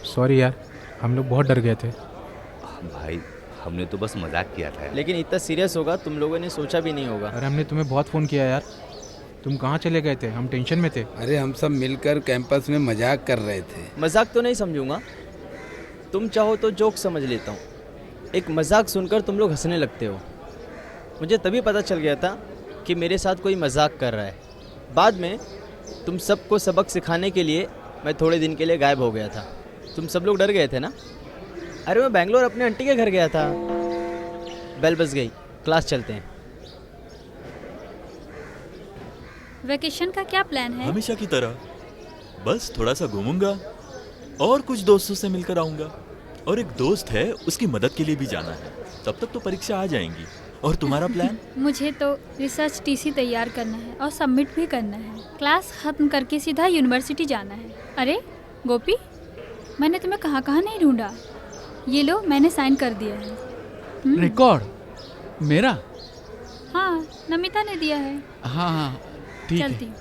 Sorry यार, हम लोग बहुत डर गए थे। भाई हमने तो बस मजाक किया था यार। लेकिन इतना सीरियस होगा तुम लोगों ने सोचा भी नहीं होगा। अरे हमने तुम्हें बहुत फ़ोन किया यार। तुम कहाँ चले गए थे? हम टेंशन में थे। अरे हम सब मिलकर कैंपस में मजाक कर रहे थे। मजाक तो नहीं समझूंगा, तुम चाहो तो जोक समझ लेता हूँ। एक मजाक सुनकर तुम लोग हंसने लगते हो। मुझे तभी पता चल गया था कि मेरे साथ कोई मजाक कर रहा है। बाद में तुम सबको सबक सिखाने के लिए मैं थोड़े दिन के लिए गायब हो गया था। तुम सब लोग डर गए थे ना? अरे मैं बेंगलोर अपने आंटी के घर गया था। बेल बज गई, क्लास चलते हैं। वेकेशन का क्या प्लान है? हमेशा की तरह बस थोड़ा सा घूमूंगा और कुछ दोस्तों से मिलकर आऊंगा। और एक दोस्त है, उसकी मदद के लिए भी जाना है। तब तक तो परीक्षा आ जाएंगी। और तुम्हारा प्लान? मुझे तो रिसर्च टीसी तैयार करना है और सबमिट भी करना है। क्लास खत्म करके सीधा यूनिवर्सिटी जाना है। अरे गोपी, मैंने तुम्हें कहाँ कहाँ नहीं ढूंढा। ये लो, मैंने साइन कर दिया है। रिकॉर्ड मेरा? हाँ, नमिता ने दिया है। हाँ हाँ ठीक है। चलती हूँ।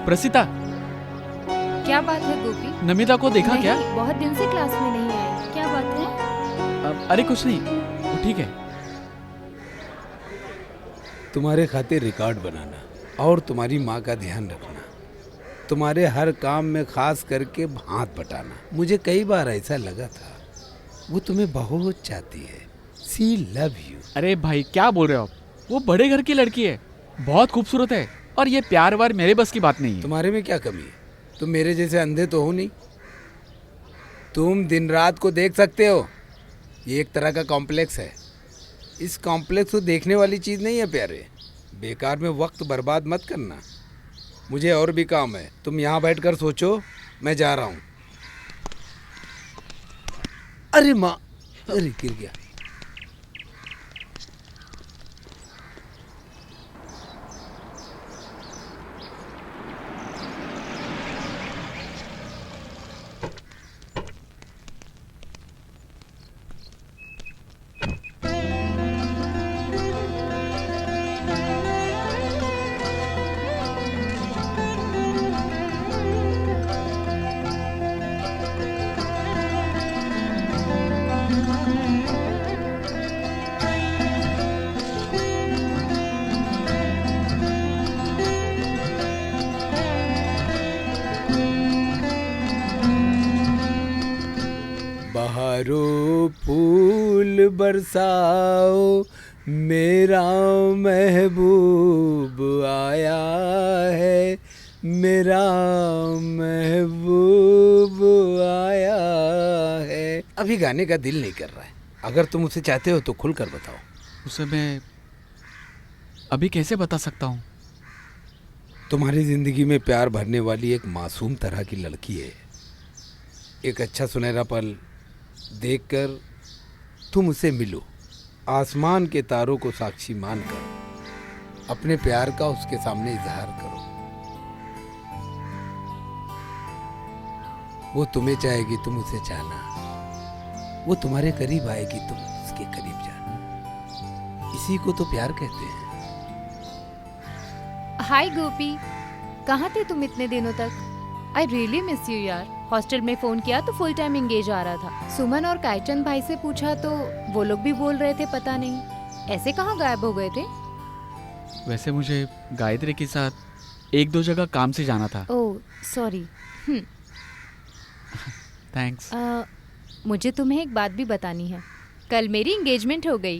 प्रसिता, क्या बात है गोपी? नमिता को देखा क्या? नहीं, बहुत दिन से क्लास में नहीं आई। क्या बात है? अरे कुछ नहीं, वो ठीक है। तुम्हारे खातिर रिकॉर्ड बनाना और तुम्हारी माँ का ध्यान रखना। तुम्हारे हर काम में खास करके हाथ बटाना। मुझे कई बार ऐसा लगा था, वो तुम्हें बहुत चाहती है। सी लव यू। अरे भाई क्या बोल रहे हो आप? वो बड़े घर की लड़की है, बहुत खूबसूरत है। और ये प्यार वार मेरे बस की बात नहीं है। तुम्हारे में क्या कमी है? तुम मेरे जैसे अंधे तो हो नहीं। तुम दिन रात को देख सकते हो। ये एक तरह का कॉम्प्लेक्स है। इस कॉम्प्लेक्स को देखने वाली चीज़ नहीं है प्यारे। बेकार में वक्त बर्बाद मत करना। मुझे और भी काम है। तुम यहाँ बैठकर सोचो, मैं जा रहा हूँ। अरे माँ, अरे गिर गया। प्यारो फूल बरसाओ, मेरा महबूब आया है, मेरा महबूब आया है। अभी गाने का दिल नहीं कर रहा है। अगर तुम उसे चाहते हो तो खुलकर बताओ। उसे मैं अभी कैसे बता सकता हूँ? तुम्हारी जिंदगी में प्यार भरने वाली एक मासूम तरह की लड़की है। एक अच्छा सुनहरा पल देखकर तुम उसे मिलो, आसमान के तारों को साक्षी मानकर अपने प्यार का उसके सामने इजहार करो। वो तुम्हें चाहेगी, तुम उसे चाहना। वो तुम्हारे करीब आएगी, तुम उसके करीब जाना। इसी को तो प्यार कहते हैं। हाय गोपी, कहाँ थे तुम इतने दिनों तक? आई रियली मिस यू यार। हॉस्टल में फोन किया तो फुल टाइम एंगेज आ रहा था। सुमन और कायचंद भाई से पूछा तो वो लोग भी बोल रहे थे पता नहीं। ऐसे कहाँ गायब हो गए थे? वैसे मुझे गायत्री के साथ एक दो जगह काम से जाना था। Oh sorry. थैंक्स। मुझे तुम्हें एक बात भी बतानी है। कल मेरी एंगेजमेंट हो गई।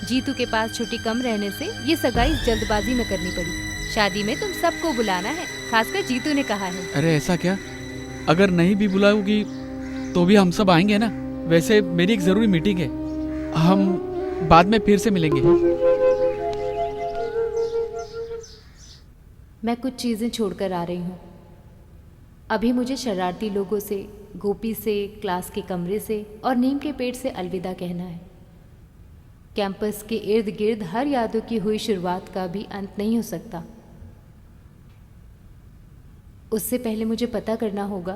जीतू के पास छुट्टी कम रहने से ये सगाई जल्दबाजी में करनी पड़ी। शादी में तुम सबको बुलाना है, खासकर जीतू ने कहा है। अरे ऐसा क्या? अगर नहीं भी बुलाओगी तो भी हम सब आएंगे ना। वैसे मेरी एक जरूरी मीटिंग है, हम बाद में फिर से मिलेंगे। मैं कुछ चीजें छोड़कर आ रही हूँ। अभी मुझे शरारती लोगों से, गोपी से, क्लास के कमरे से और नीम के पेड़ से अलविदा कहना है। कैंपस के इर्द गिर्द हर यादों की हुई शुरुआत का भी अंत नहीं हो सकता। उससे पहले मुझे पता करना होगा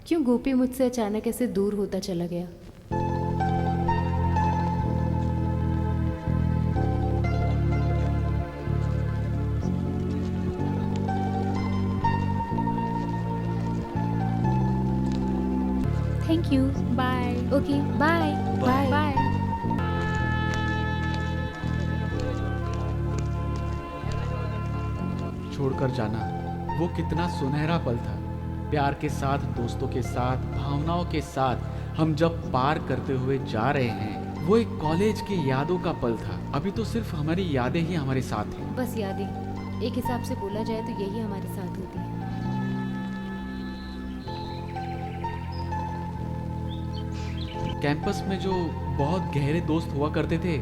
क्यों गोपी मुझसे अचानक ऐसे दूर होता चला गया। Thank you. Bye. Okay bye bye bye. छोड़कर जाना वो कितना सुनहरा पल था। प्यार के साथ, दोस्तों के साथ, भावनाओं के साथ हम जब पार करते हुए जा रहे हैं, वो एक कॉलेज की यादों का पल था। अभी तो सिर्फ हमारी यादें ही हमारे साथ हैं। बस यादें, एक हिसाब से बोला जाए तो यही हमारे साथ होती है। कैंपस में जो बहुत गहरे दोस्त हुआ करते थे,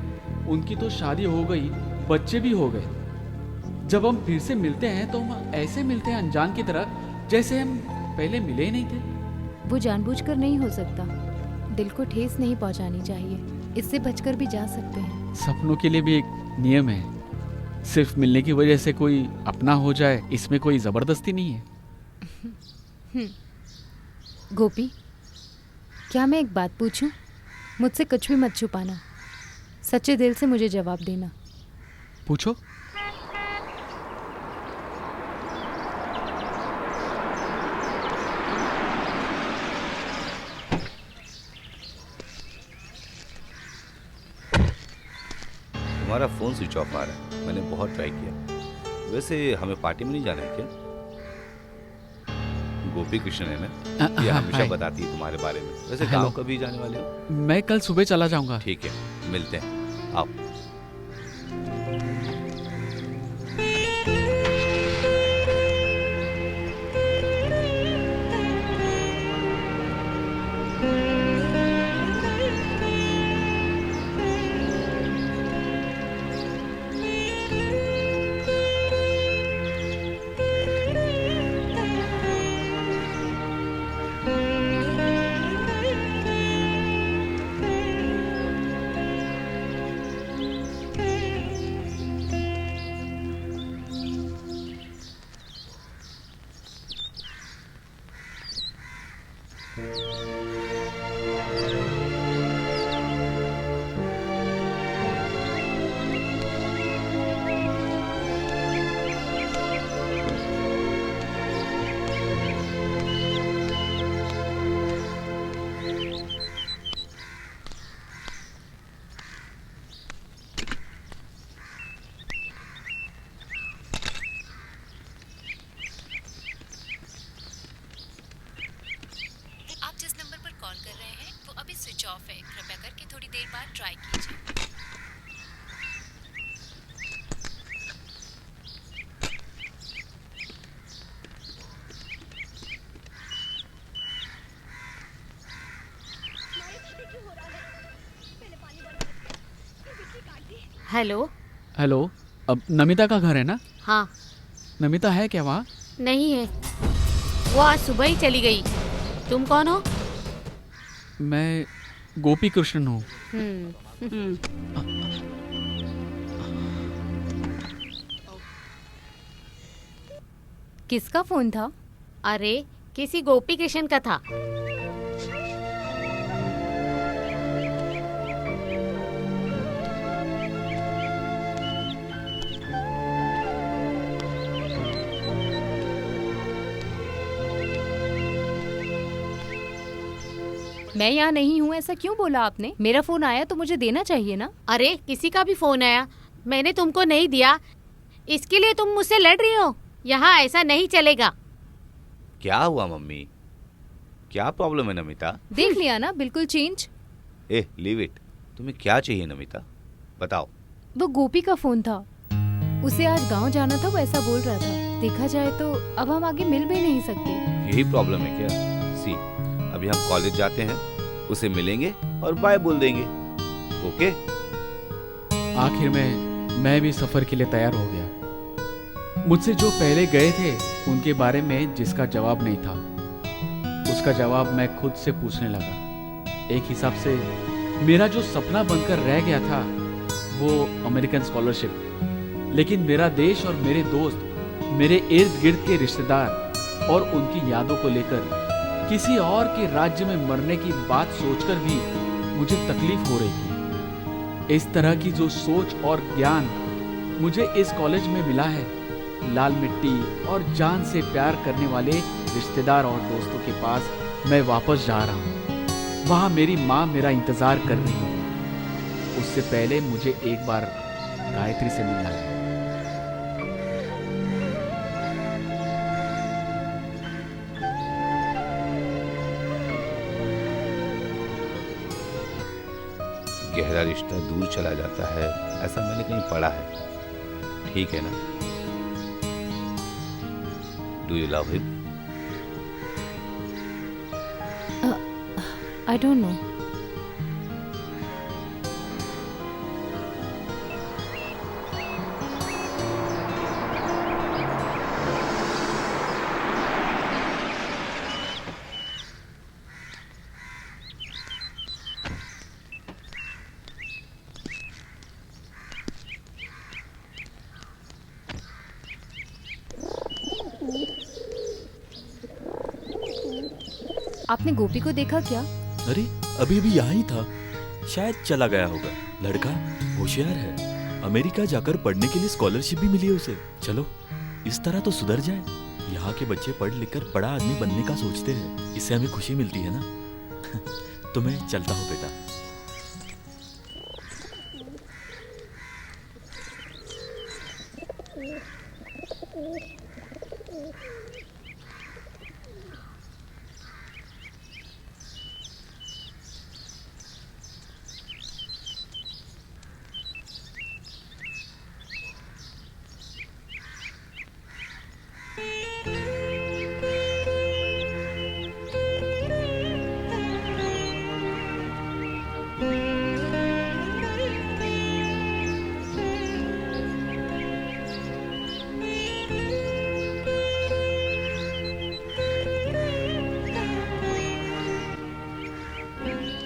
उनकी तो शादी हो गई, बच्चे भी हो गए। जब हम फिर से मिलते हैं तो हम ऐसे मिलते हैं अनजान की तरह, जैसे हम पहले मिले ही नहीं थे। वो जानबूझकर नहीं हो सकता। दिल को ठेस नहीं पहुंचानी चाहिए, इससे बचकर भी जा सकते हैं। सपनों के लिए भी एक नियम है, सिर्फ मिलने की वजह से कोई अपना हो जाए, इसमें कोई जबरदस्ती नहीं है। गोपी, क्या मैं एक बात पूछूं? मुझसे कुछ भी मत छुपाना, सच्चे दिल से मुझे जवाब देना। पूछो। तुम्हारा फ़ोन स्विच ऑफ आ रहा है। मैंने बहुत ट्राई किया। वैसे हमें पार्टी में नहीं जाना है क्या? गोपी कृष्ण है ना, ये हमेशा बताती है तुम्हारे बारे में। वैसे गांव कभी जाने वाले हो? मैं कल सुबह चला जाऊंगा। ठीक है, मिलते हैं। आओ। ऑफ है, कृपया करके थोड़ी देर बाद ट्राई कीजिए। हेलो। हेलो, अब नमिता का घर है ना? हाँ। नमिता है क्या वहाँ? नहीं है, वो आज सुबह ही चली गई। तुम कौन हो? मैं गोपी कृष्णन हूँ। किसका फोन था? अरे किसी गोपी कृष्ण का था। मैं यहाँ नहीं हूँ ऐसा क्यों बोला आपने? मेरा फोन आया तो मुझे देना चाहिए ना। अरे किसी का भी फोन आया, मैंने तुमको नहीं दिया, इसके लिए तुम मुझसे लड़ रही हो? यहाँ ऐसा नहीं चलेगा। क्या हुआ मम्मी? क्या प्रॉब्लम है नमिता? देख लिया ना, बिल्कुल चेंज। Leave it. तुम्हें क्या चाहिए नमिता, बताओ। वो गोपी का फोन था, उसे आज गांव जाना था, वो ऐसा बोल रहा था। देखा जाए तो अब हम आगे मिल भी नहीं सकते। यही प्रॉब्लम है क्या? सी, अभी हम कॉलेज जाते हैं, उसे मिलेंगे और बाय बोल देंगे। ओके? आखिर में मैं भी सफर के लिए तैयार हो गया। मुझसे जो पहले गए थे उनके बारे में जिसका जवाब नहीं था, उसका जवाब मैं खुद से पूछने लगा। एक हिसाब से मेरा जो सपना बनकर रह गया था वो अमेरिकन स्कॉलरशिप, लेकिन मेरा देश और मेरे दोस्त, मेरे इर्द गिर्द के रिश्तेदार और उनकी यादों को लेकर किसी और के राज्य में मरने की बात सोचकर भी मुझे तकलीफ हो रही थी। इस तरह की जो सोच और ज्ञान मुझे इस कॉलेज में मिला है, लाल मिट्टी और जान से प्यार करने वाले रिश्तेदार और दोस्तों के पास मैं वापस जा रहा हूँ। वहाँ मेरी माँ मेरा इंतजार कर रही है। उससे पहले मुझे एक बार गायत्री से मिलना है। गहरा रिश्ता दूर चला जाता है, ऐसा मैंने कहीं पढ़ा है। ठीक है ना? Do you love him? I don't know. आपने गोपी को देखा क्या? अरे अभी भी यहाँ ही था, शायद चला गया होगा। लड़का होशियार है, अमेरिका जाकर पढ़ने के लिए स्कॉलरशिप भी मिली है उसे। चलो इस तरह तो सुधर जाए। यहाँ के बच्चे पढ़ लिख कर बड़ा आदमी बनने का सोचते हैं, इससे हमें खुशी मिलती है ना। तो मैं चलता हूँ बेटा।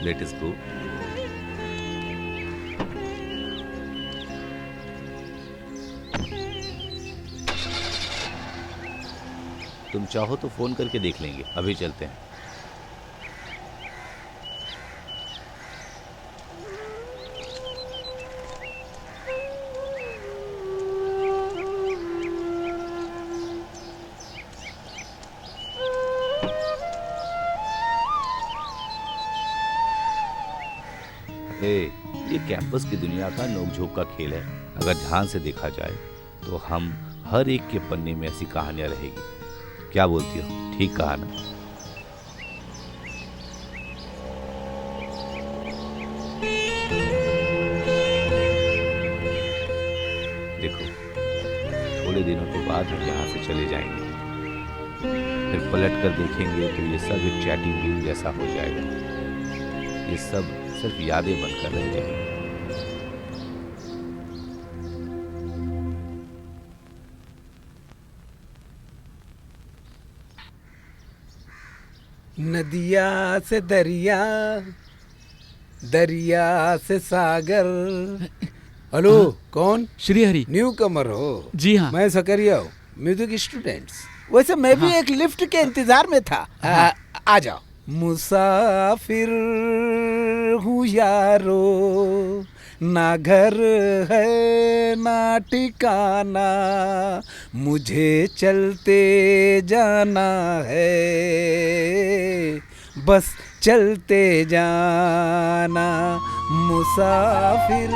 लेट अस गो। तुम चाहो तो फोन करके देख लेंगे, अभी चलते हैं। ये कैंपस की दुनिया का नोकझोंक का खेल है। अगर ध्यान से देखा जाए तो हम हर एक के पन्ने में ऐसी कहानियां रहेगी। क्या बोलती हो? ठीक कहा ना? हम यहाँ से चले जाएंगे। फिर पलट कर देखेंगे तो ये सब एक चैटिंग रूम जैसा हो जाएगा। ये सब सिर्फ यादें बनकर रह जाएंगी। नदिया से दरिया, दरिया से सागर। हेलो, कौन? श्रीहरि। न्यू कमर हो? जी हाँ। मैं सकरिया हूँ, म्यूजिक स्टूडेंट्स। वैसे मैं भी एक लिफ्ट के इंतजार में था। आ जाओ। मुसाफिर हूँ यारो, ना घर है ना ठिकाना, मुझे चलते जाना है, बस चलते जाना मुसाफिर।